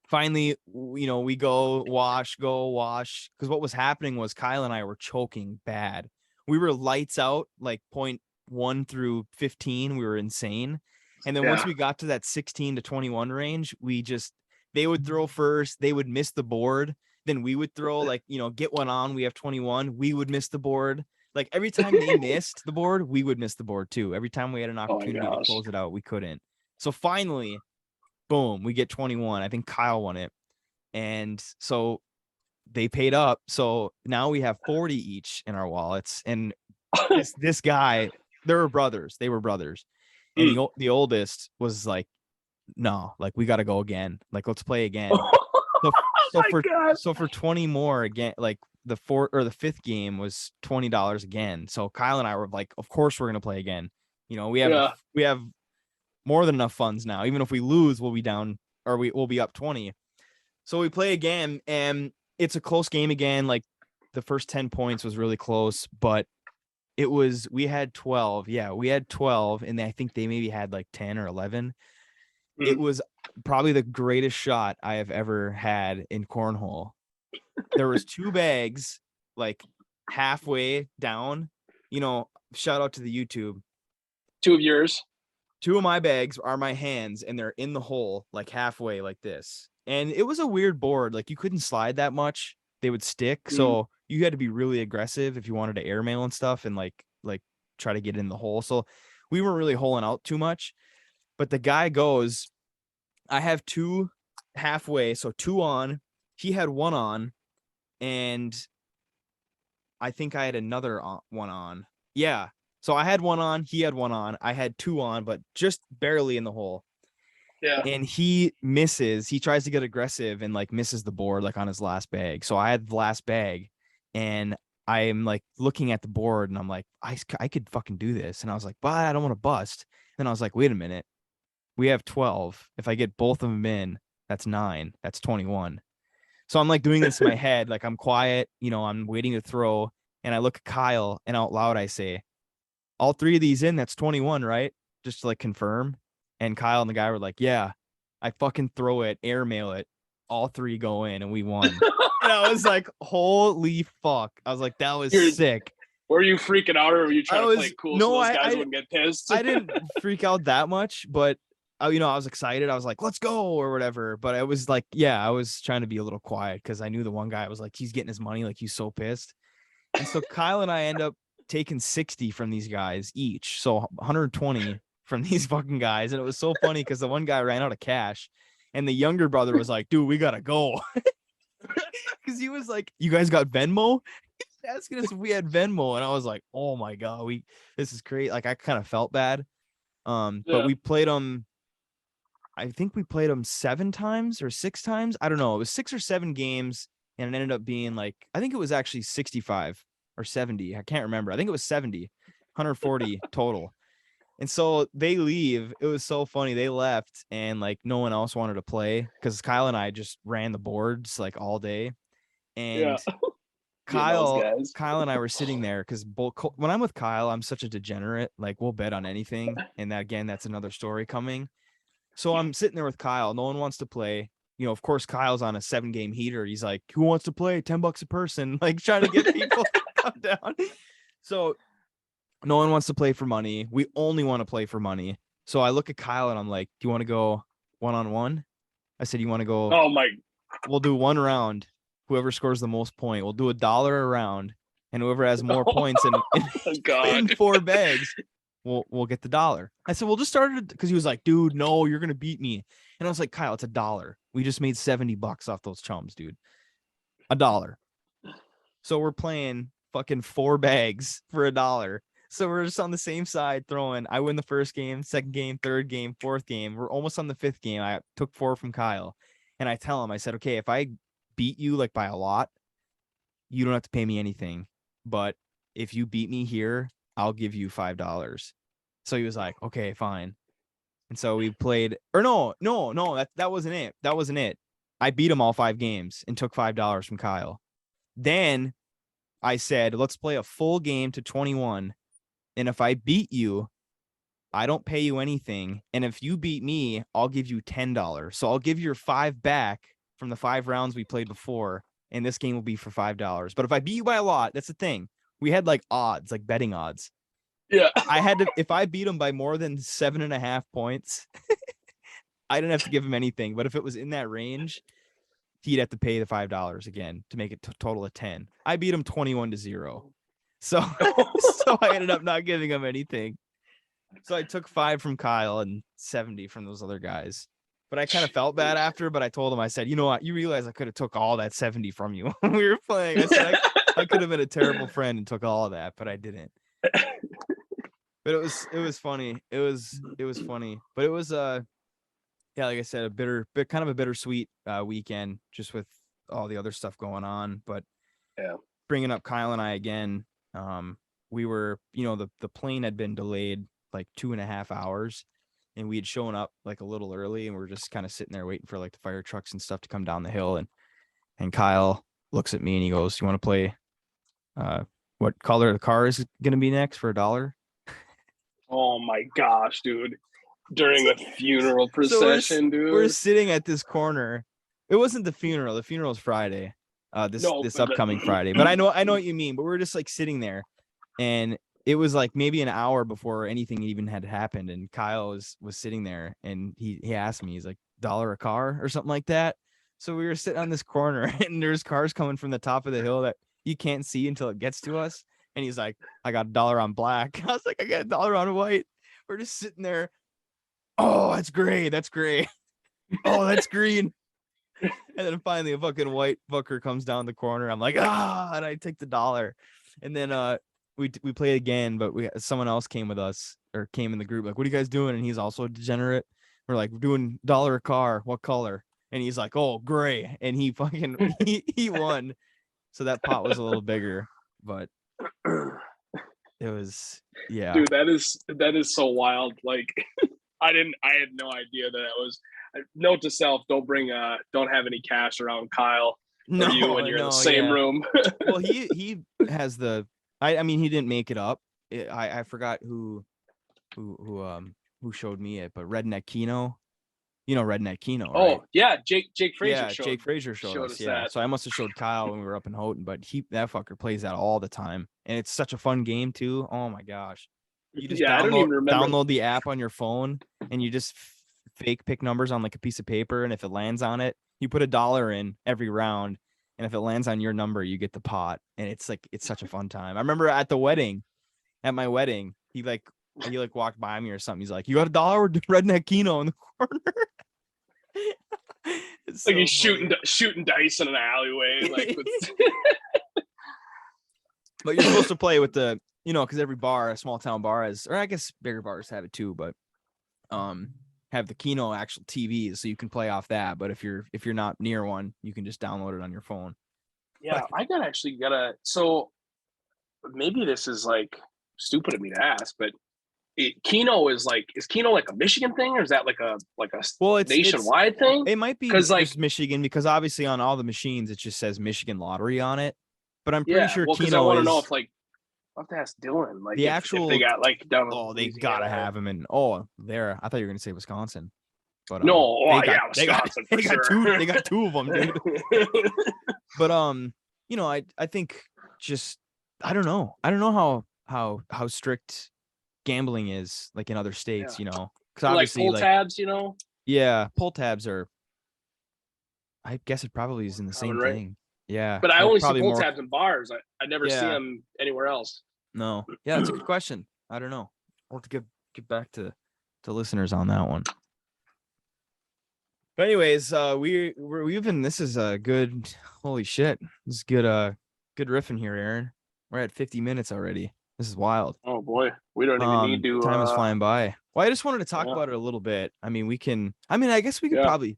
finally, we go wash. Because what was happening was Kyle and I were choking bad. We were lights out, like 0.1 through 15. We were insane. And then once we got to that 16-21 range, they would throw first. They would miss the board. Then we would throw, like, get one on. We have 21. We would miss the board. Like every time they missed the board, we would miss the board too. Every time we had an opportunity to close it out, we couldn't. So finally, boom, we get 21. I think Kyle won it. And so they paid up. So now we have 40 each in our wallets. And this guy, they were brothers. And the oldest was like, no, like we got to go again. Like, let's play again. So for 20 more again, like the 4th or the 5th game was $20 again. So Kyle and I were like, of course we're going to play again. We have more than enough funds now. Even if we lose, we'll be down, or we'll be up 20. So we play again, and it's a close game again. Like the first 10 points was really close, but we had 12. Yeah, we had 12, and I think they maybe had like 10 or 11. It was probably the greatest shot I have ever had in cornhole. There was 2 bags, like halfway down, shout out to the YouTube. 2 of yours. 2 of my bags are my hands, and they're in the hole, like halfway like this. And it was a weird board. Like you couldn't slide that much. They would stick. So you had to be really aggressive if you wanted to airmail and stuff and like try to get in the hole. So we weren't really holing out too much. But the guy goes, I have 2 halfway, so 2 on. He had 1 on, and I think I had another one on. Yeah. So I had one on, he had one on, I had two on, but just barely in the hole. Yeah. And he misses. He tries to get aggressive and like misses the board like on his last bag. So I had the last bag, and I'm like looking at the board, and I'm like, I could fucking do this. And I was like, but I don't want to bust. Then I was like, wait a minute, we have 12. If I get both of them in, that's 9. That's 21. So I'm like doing this in my head, like I'm quiet, I'm waiting to throw, and I look at Kyle, and out loud I say, all three of these in, that's 21, right? Just to like confirm. And Kyle and the guy were like, yeah. I fucking throw it, airmail it, all three go in, and we won. And I was like, holy fuck. I was like, that was sick. Were you freaking out, or were you trying to play it cool so those guys wouldn't get pissed? I didn't freak out that much, but I was excited. I was like, let's go or whatever. But I was like, yeah, I was trying to be a little quiet because I knew the one guy was like, he's getting his money, like he's so pissed. And so Kyle and I end up taking 60 from these guys each. So 120 from these fucking guys. And it was so funny because the one guy ran out of cash, and the younger brother was like, dude, we gotta go. Because he was like, you guys got Venmo? He was asking us if we had Venmo. And I was like, oh my God, this is great. Like I kind of felt bad. But we played them. I think we played them 7 times or 6 times. I don't know. It was 6 or 7 games. And it ended up being like, I think it was actually 65 or 70. I can't remember. I think it was 70, 140 total. And so they leave. It was so funny. They left, and like no one else wanted to play because Kyle and I just ran the boards like all day. And Kyle and I were sitting there because when I'm with Kyle, I'm such a degenerate. Like we'll bet on anything. And that, again, that's another story coming. So I'm sitting there with Kyle. No one wants to play. Of course, Kyle's on a 7-game heater. He's like, who wants to play? $10 a person, like trying to get people to come down. So no one wants to play for money. We only want to play for money. So I look at Kyle and I'm like, do you want to go 1-on-1? I said, you want to go? Oh my. We'll do 1 round. Whoever scores the most point, we'll do $1 a round. And whoever has more points in 4 bags, we'll get the $1. I said, we'll just start it, because he was like, dude, no, you're going to beat me. And I was like, Kyle, it's $1. We just made $70 off those chums, dude. $1. So we're playing fucking 4 bags for $1. So we're just on the same side throwing. I win the first game, second game, third game, fourth game. We're almost on the 5th game. I took 4 from Kyle. And I tell him, I said, okay, if I beat you like by a lot, you don't have to pay me anything. But if you beat me here, I'll give you $5. So he was like, okay, fine. And so we played, or no, that wasn't it. That wasn't it. I beat him all 5 games and took $5 from Kyle. Then I said, let's play a full game to 21. And if I beat you, I don't pay you anything. And if you beat me, I'll give you $10. So I'll give your 5 back from the 5 rounds we played before. And this game will be for $5. But if I beat you by a lot, that's the thing. We had like odds, like betting odds. Yeah. I had to, if I beat him by more than 7.5 points, I didn't have to give him anything. But if it was in that range, he'd have to pay the $5 again to make it total of 10. I beat him 21-0. So I ended up not giving him anything. So I took 5 from Kyle and 70 from those other guys. But I kind of felt bad after, but I told him, I said, you know what? You realize I could have took all that 70 from you when we were playing. I said, I could have been a terrible friend and took all of that, but I didn't. But it was funny. It was funny. But it was yeah, like I said, kind of a bittersweet weekend, just with all the other stuff going on. But yeah, bringing up Kyle and I again, we were, the plane had been delayed like 2.5 hours, and we had shown up like a little early, and we are just kind of sitting there waiting for like the fire trucks and stuff to come down the hill. And Kyle looks at me and he goes, you want to play what color the car is going to be next for $1? Oh my gosh, dude. During the funeral procession, dude. We're sitting at this corner. It wasn't the funeral. The funeral's Friday. This upcoming Friday. But I know what you mean. But we're just like sitting there, and it was like maybe an hour before anything even had happened. And Kyle was sitting there, and he asked me, he's like, $1 a car or something like that. So we were sitting on this corner, and there's cars coming from the top of the hill that you can't see until it gets to us. And he's like, I got $1 on black. I was like, I got $1 on white. We're just sitting there. Oh, that's gray. That's gray. Oh, that's green. And then finally a fucking white fucker comes down the corner. I'm like, and I take the $1. And then we played again, but someone else came with us or came in the group. Like, what are you guys doing? And he's also a degenerate. We're like, we're doing dollar a car. What color? And he's like, oh, gray. And he fucking he won. So that pot was a little bigger, but it was Dude, that is so wild. Like I had no idea that was. Note to self: don't have any cash around Kyle or you when you're in the same room. Well, he has I mean, he didn't make it up. I forgot who showed me it, but Redneck Kino, Redneck Kino, right? Oh yeah, Jake Frazier. Jake Frazier showed us. Yeah, so I must have showed Kyle when we were up in Houghton, but that fucker plays that all the time, and it's such a fun game too. Oh my gosh, you just download the app on your phone, and you just fake pick numbers on like a piece of paper, and if it lands on it, you put $1 in every round, and if it lands on your number, you get the pot, and it's such a fun time. I remember at my wedding, he walked by me or something. He's like, "You got $1 with Redneck Kino in the corner." It's like he's shooting dice in an alleyway. Like, but you're supposed to play with the, because every bar, a small town bar has, or I guess bigger bars have it too, but have the Kino actual TVs, so you can play off that. But if you're not near one, you can just download it on your phone. Yeah, I gotta. So maybe this is like stupid of me to ask, but Kino is Kino like a Michigan thing, or is that like a nationwide thing? It might be just Michigan, because obviously on all the machines it just says Michigan Lottery on it. But I'm pretty sure Kino. I want to know if I'll have to ask Dylan. Like the actual, if they got like down. Oh, they gotta have them in. There. I thought you were gonna say Wisconsin. But no, Wisconsin. They got two of them, dude. But I think just I don't know how strict gambling is like in other states, because obviously like pull tabs, Yeah, pull tabs are. I guess it probably is in the same thing. Yeah, but I only see pull tabs in bars. I never see them anywhere else. No, yeah, that's a good question. I don't know. I'll have to get back to listeners on that one. But anyways, we've been. This is a good. Holy shit, this is good. Good riffing here, Aaron. We're at 50 minutes already. This is wild. Oh boy, we don't even need to. Time is flying by. Well, I just wanted to talk about it a little bit. I mean, I guess we could probably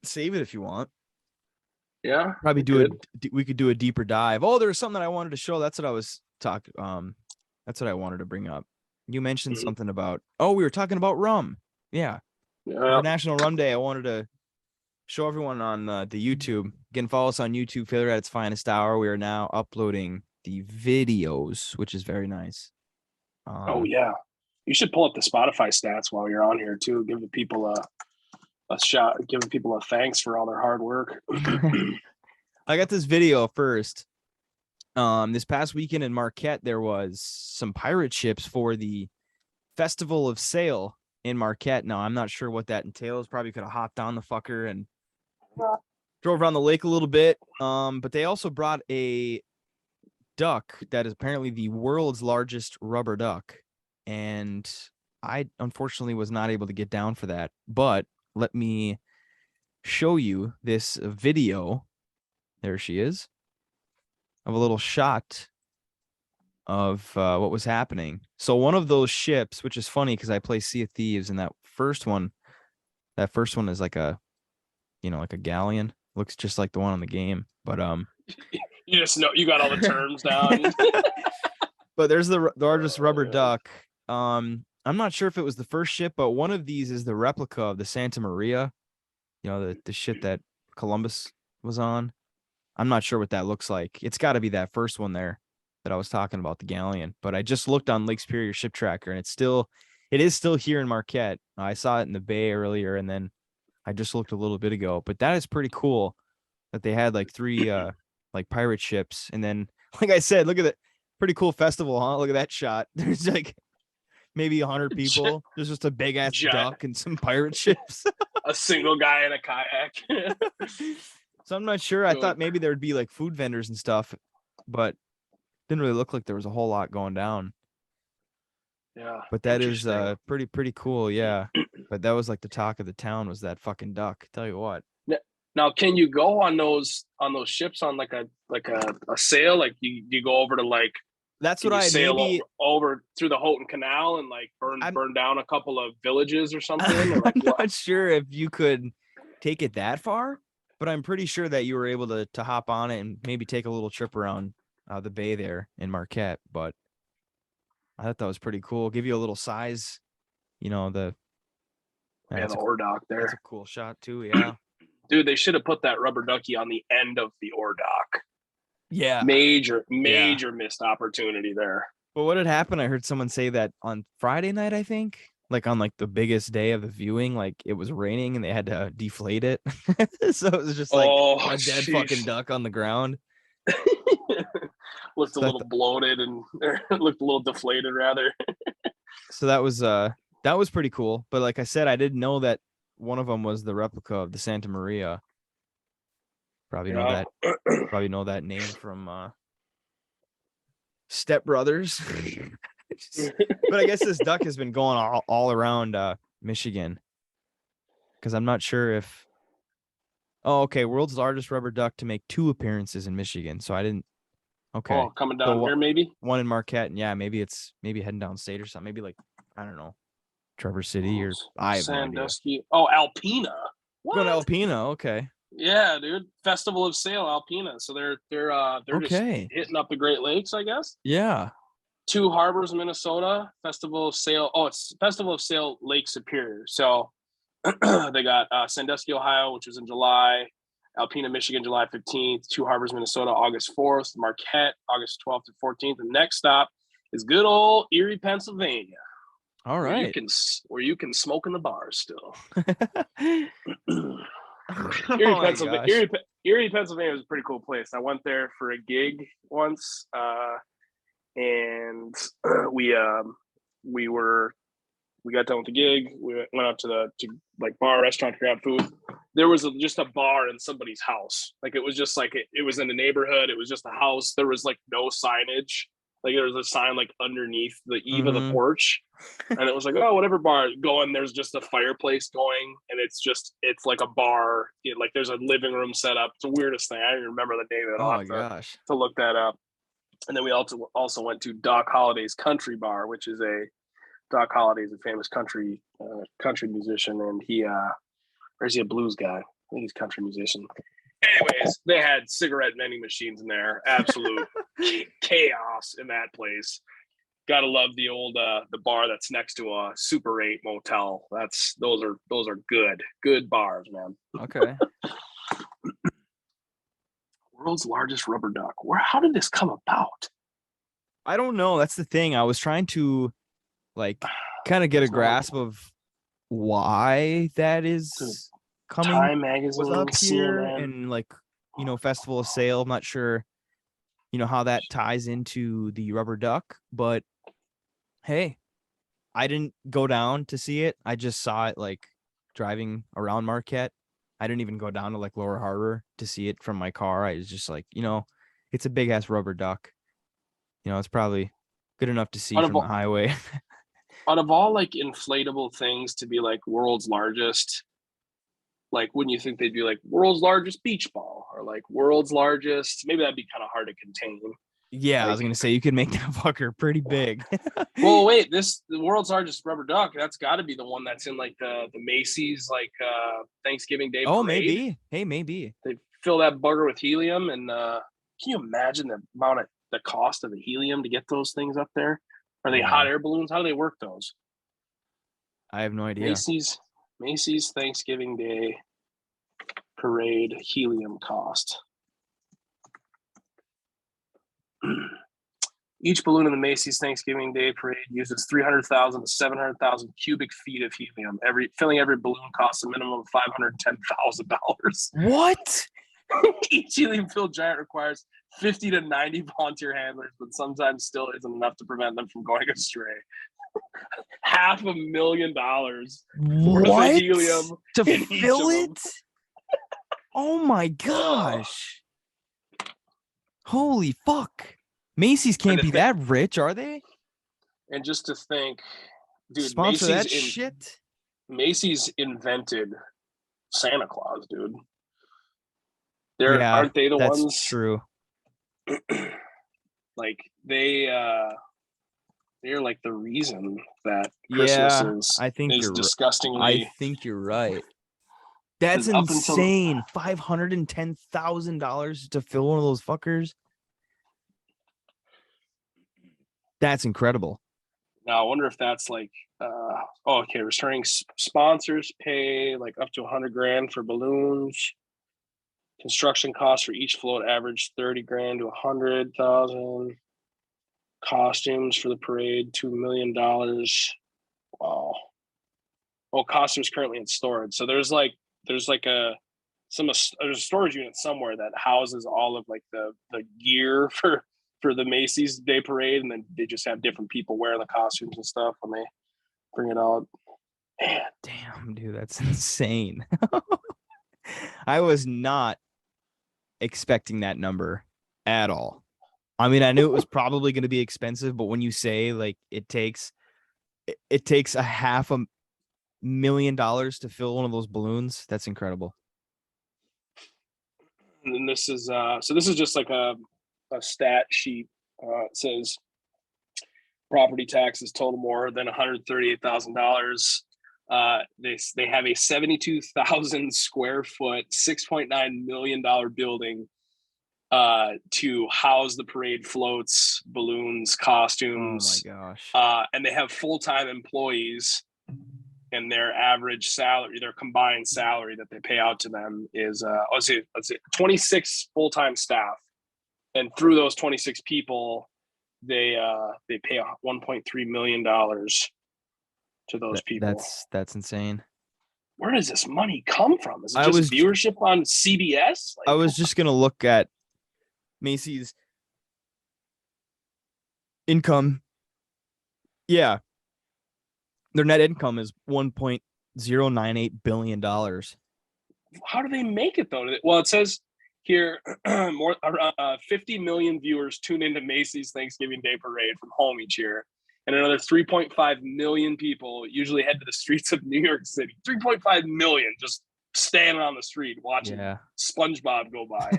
save it if you want. Yeah. Probably we could do a deeper dive. Oh, there was something that I wanted to show. That's what I was that's what I wanted to bring up. You mentioned something about, we were talking about rum. Yeah. For National Rum Day, I wanted to show everyone on the YouTube. Again, follow us on YouTube, Failure at its Finest Hour. We are now uploading the videos, which is very nice. You should pull up the Spotify stats while you're on here too. Give the people a shot, giving people a thanks for all their hard work. I got this video first. This past weekend in Marquette, there was some pirate ships for the Festival of Sail in Marquette. Now, I'm not sure what that entails. Probably could have hopped on the fucker and drove around the lake a little bit. But they also brought a duck that is apparently the world's largest rubber duck. And I unfortunately was not able to get down for that. But let me show you this video. There she is. Of a little shot of what was happening. So one of those ships, which is funny because I play Sea of Thieves, and that first one is like a, like a galleon. Looks just like the one on the game, but you just know you got all the terms down. But there's the largest rubber duck. I'm not sure if it was the first ship, but one of these is the replica of the Santa Maria, the ship that Columbus was on. I'm not sure what that looks like. It's got to be that first one there that I was talking about, the galleon. But I just looked on Lake Superior Ship Tracker, and it is still here in Marquette. I saw it in the Bay earlier, and then I just looked a little bit ago. But that is pretty cool that they had like 3 like pirate ships, and then like I said, look at it, pretty cool festival, huh? Look at that shot. There's like maybe 100 people. There's just a big ass duck and some pirate ships. A single guy in a kayak. So I'm not sure. I thought maybe there'd be like food vendors and stuff, but didn't really look like there was a whole lot going down. Yeah. But that is pretty cool, yeah. But that was like the talk of the town, was that fucking duck. Tell you what. Now, can you go on those ships on like a sail? Like you go over to like That's Can what you I sail maybe. over through the Houghton Canal and like I'm burn down a couple of villages or something? Or I'm like what? not sure if you could take it that far, but I'm pretty sure that you were able to hop on it and maybe take a little trip around the bay there in Marquette. But I thought that was pretty cool. Give you a little size, the Yeah, that's the a ore dock that's there. a cool shot too. Yeah. Dude, they should have put that rubber ducky on the end of the ore dock. Yeah. Major, Yeah. major missed opportunity there. But what had happened? I heard someone say that on Friday night, I think, like on like the biggest day of the viewing, like it was raining and they had to deflate it. So it was just like Oh, a dead fucking jeez. duck on the ground. Looked a So, little bloated and looked a little deflated, rather. so that was pretty cool. But like I said, I didn't know that one of them was the replica of the Santa Maria. Probably know Yeah. that. Probably know that name from Step Brothers. But I guess this duck has been going all around Michigan, because I'm not sure if. Oh, okay. World's largest rubber duck to make 2 appearances in Michigan. So I didn't. Okay. Oh, coming down So here, maybe? one in Marquette, and yeah, maybe it's heading downstate or something. Maybe like, I don't know, Traverse City, or I have no idea. Sandusky. Oh, Alpena. Going to What? Alpena. Okay. Yeah, dude. Festival of Sail, Alpena. So they're just Okay. hitting up the Great Lakes, I guess. Yeah. 2 harbors, Minnesota. Festival of Sail. Oh, it's Festival of Sail, Lake Superior. So they got Sandusky, Ohio, which was in July. Alpena, Michigan, July 15th. 2 harbors, Minnesota, August 4th. Marquette, August 12th to 14th. The next stop is good old Erie, Pennsylvania. All Where right. you can smoke in the bars still. Oh my gosh. Erie, Pennsylvania was a pretty cool place. I went there for a gig once, and we were we got done with the gig. We went out to like bar restaurant to grab food. There was just a bar in somebody's house. Like it was just like it was in the neighborhood. It was just a house. There was like no signage. Like there was a sign like underneath the eave of the porch, and it was like, oh, whatever bar go in. There's just a fireplace going, and it's like a bar. Like there's a living room set up. It's the weirdest thing. I don't even remember the name of it. Oh I'll my have gosh. to look that up. And then we also went to Doc Holliday's Country Bar, which is Doc Holliday is a famous country musician, and or is he a blues guy? I think he's a country musician. Anyways, they had cigarette vending machines in there. Absolute chaos in that place. Gotta love the old the bar that's next to a Super 8 motel. Those are good bars, man. Okay. World's largest rubber duck. How did this come about? I don't know. That's the thing. I was trying to like kind of get a grasp of why that is coming. Time Magazine, was up here, CNN. and like, Festival of Sail. I'm not sure, how that ties into the rubber duck, but hey, I didn't go down to see it. I just saw it like driving around Marquette. I didn't even go down to like Lower Harbor to see it from my car. I was just like, it's a big ass rubber duck. It's probably good enough to see from the highway. Out of all like inflatable things to be like world's largest, like wouldn't you think they'd be like world's largest beach ball or like world's largest? Maybe that'd be kind of hard to contain. Yeah, like, I was gonna say you could make that fucker pretty big. Well, wait, the world's largest rubber duck. That's got to be the one that's in like the Macy's like Thanksgiving Day parade. Oh, maybe. Hey, maybe they fill that bugger with helium, and can you imagine the amount of the cost of the helium to get those things up there? Are they hot air balloons? How do they work those? I have no idea. Macy's Thanksgiving Day parade helium cost. Each balloon in the Macy's Thanksgiving Day parade uses 300,000 to 700,000 cubic feet of helium. Filling every balloon costs a minimum of $510,000. What? Each helium-filled giant requires 50 to 90 volunteer handlers, but sometimes still isn't enough to prevent them from going astray. $500,000 worth of helium to fill it? Oh my gosh. Holy fuck. Macy's can't be that rich, are they? And just to think, dude, sponsor that shit. Macy's invented Santa Claus, dude. Aren't they the ones? That's true. Like they're like the reason that Christmas I think is you're disgustingly. I think you're right. That's Up until insane. $510,000 to fill one of those fuckers. That's incredible. now, I wonder if that's like, okay, returning sponsors pay like up to $100,000 for balloons. Construction costs for each float average $30,000 to $100,000. Costumes for the parade $2 million. Wow. Oh, costumes currently in storage. So there's a storage unit somewhere that houses all of like the gear for the Macy's Day Parade, and then they just have different people wearing the costumes and stuff when they bring it out. Man. Damn, dude, that's insane. I was not expecting that number at all. I mean, I knew it was probably going to be expensive, but when you say like it takes $500,000 to fill one of those balloons, that's incredible. And then this is just like a stat sheet. It says property taxes total more than $138,000. They have a 72,000 square foot, $6.9 million building to house the parade floats, balloons, costumes. Oh my gosh! And they have full-time employees, and their average salary, their combined salary that they pay out to them is let's see, 26 full-time staff, and through those 26 people, they pay $1.3 million to those people. That's insane. Where does this money come from? Is it just viewership on CBS? I was just gonna look at Macy's income. Yeah, their net income is $1.098 billion. How do they make it though? Well, it says here more 50 million viewers tune into Macy's Thanksgiving Day Parade from home each year, and another 3.5 million people usually head to the streets of New York City. 3.5 million just standing on the street watching SpongeBob go by.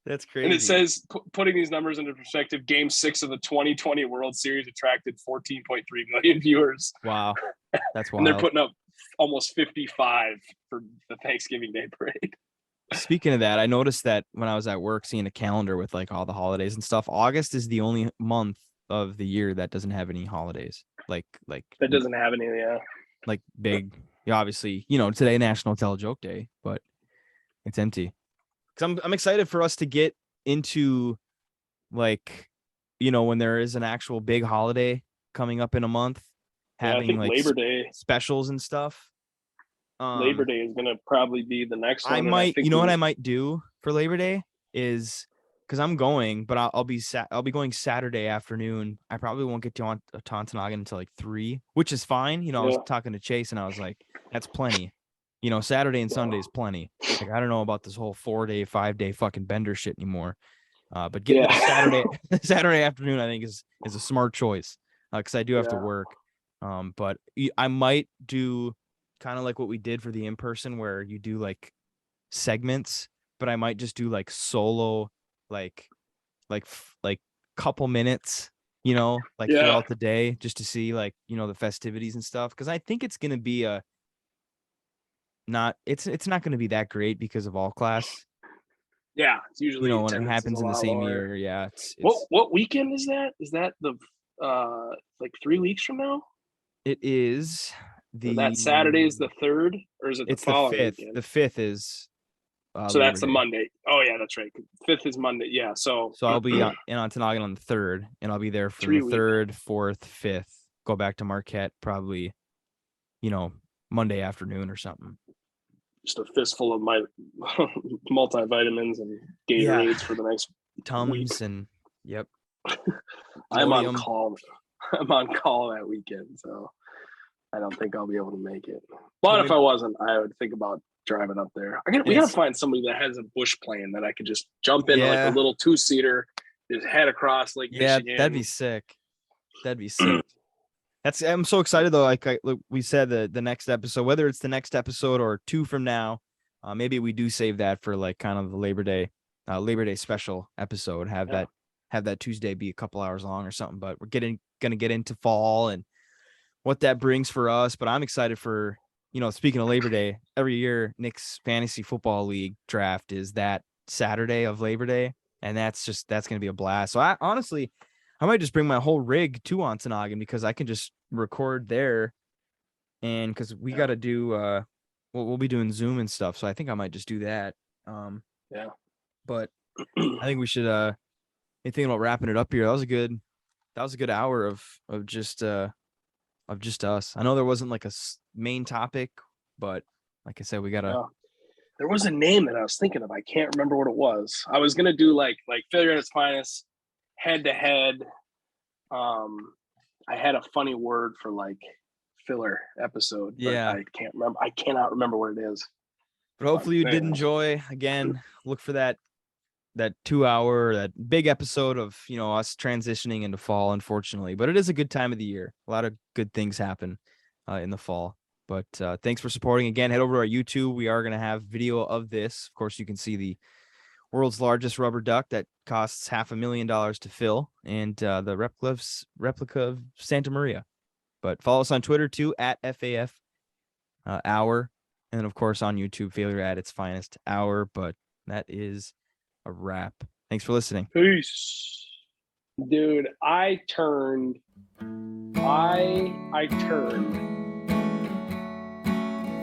That's crazy. And it says, putting these numbers into perspective, Game 6 of the 2020 World Series attracted 14.3 million viewers. Wow, that's wild. And they're putting up almost 55 for the Thanksgiving Day Parade. Speaking of that, I noticed that when I was at work seeing a calendar with like all the holidays and stuff, August is the only month of the year that doesn't have any holidays. Like that doesn't have any, like big. Obviously, today National Tell a Joke Day, but it's empty. Because I'm excited for us to get into like, when there is an actual big holiday coming up in a month, having like Labor Day specials and stuff. Labor Day is gonna probably be the next one. I might, what I might do for Labor Day is, because I'm going, but I'll be going Saturday afternoon. I probably won't get to Ontonagon until like 3, which is fine. I was talking to Chase and I was like, that's plenty. Saturday and Sunday is plenty. Like, I don't know about this whole 4-day, 5-day fucking bender shit anymore. But getting Saturday afternoon, I think is a smart choice. Because I do have to work. But I might do kind of like what we did for the in-person, where you do like segments, but I might just do like solo, like couple minutes, throughout the day, just to see like, the festivities and stuff. Because I think it's gonna be it's not going to be that great because of all class. Yeah, it's usually when it happens in the same year. Yeah, it's what weekend is that? Is that the like 3 weeks from now? It is that Saturday is the 3rd, or is it the following 5th? weekend? The 5th is so that's the Monday. Oh yeah, that's right. 5th is Monday. Yeah, so I'll be in Ontonagon on the 3rd, and I'll be there for the 3rd, 4th, 5th. Go back to Marquette probably, Monday afternoon or something. Just a fistful of my multivitamins and Gatorades for the next Tums week. And yep. I'm on call. I'm on call that weekend, so I don't think I'll be able to make it. But if I wasn't, I would think about driving up there. We gotta find somebody that has a bush plane that I could just jump in, like a little 2-seater, just head across Lake Michigan. Yeah, that'd be sick. I'm so excited though. Like we said, the next episode, whether it's the next episode or 2 from now, maybe we do save that for like kind of the Labor Day special episode. Have that have that Tuesday be a couple hours long or something. But we're gonna get into fall and what that brings for us. But I'm excited for, speaking of Labor Day, every year Nick's fantasy football league draft is that Saturday of Labor Day, and that's gonna be a blast. So I might just bring my whole rig to Ontonagon because I can just record there, and because we got to do we'll be doing Zoom and stuff, so I think I might just do that. But I think we should thinking about wrapping it up here. That was a good hour of just us. I know there wasn't like a main topic, but like I said, we gotta. There was a name that I was thinking of. I can't remember what it was. I was gonna do like failure at its finest, head to head. I had a funny word for like filler episode. But I can't remember. I cannot remember what it is. But hopefully you did enjoy. Again, look for that 2 hour, that big episode of, us transitioning into fall, unfortunately. But it is a good time of the year. A lot of good things happen in the fall. But thanks for supporting. Again, head over to our YouTube. We are going to have video of this. Of course, you can see the world's largest rubber duck that costs $500,000 to fill, and the replica of Santa Maria. But follow us on Twitter too, at FAF Hour. And then, of course, on YouTube, Failure at Its Finest Hour. But that is a wrap. Thanks for listening. Peace. Dude, I turned.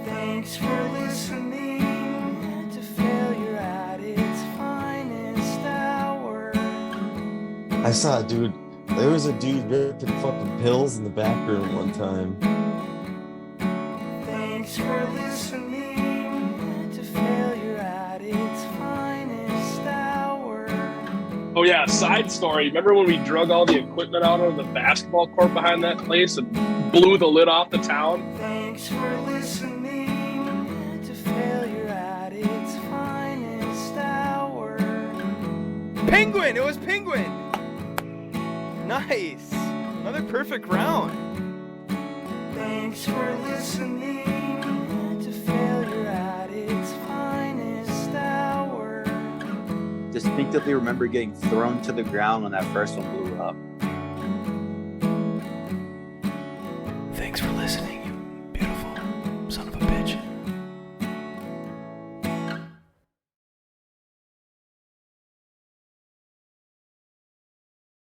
Thanks for listening to Failure at Its Finest Hour. I saw a dude. There was a dude ripping fucking pills in the back room one time. Thanks for listening to Failure at Its Finest Hour. Oh yeah, side story. Remember when we drug all the equipment out of the basketball court behind that place and blew the lid off the town? Thanks for listening to Failure at Its Finest Hour. Penguin! It was Penguin! Nice! Another perfect round. Thanks for listening to Failure at Its Finest Hour. Distinctively remember getting thrown to the ground when that first one blew up. Thanks for listening.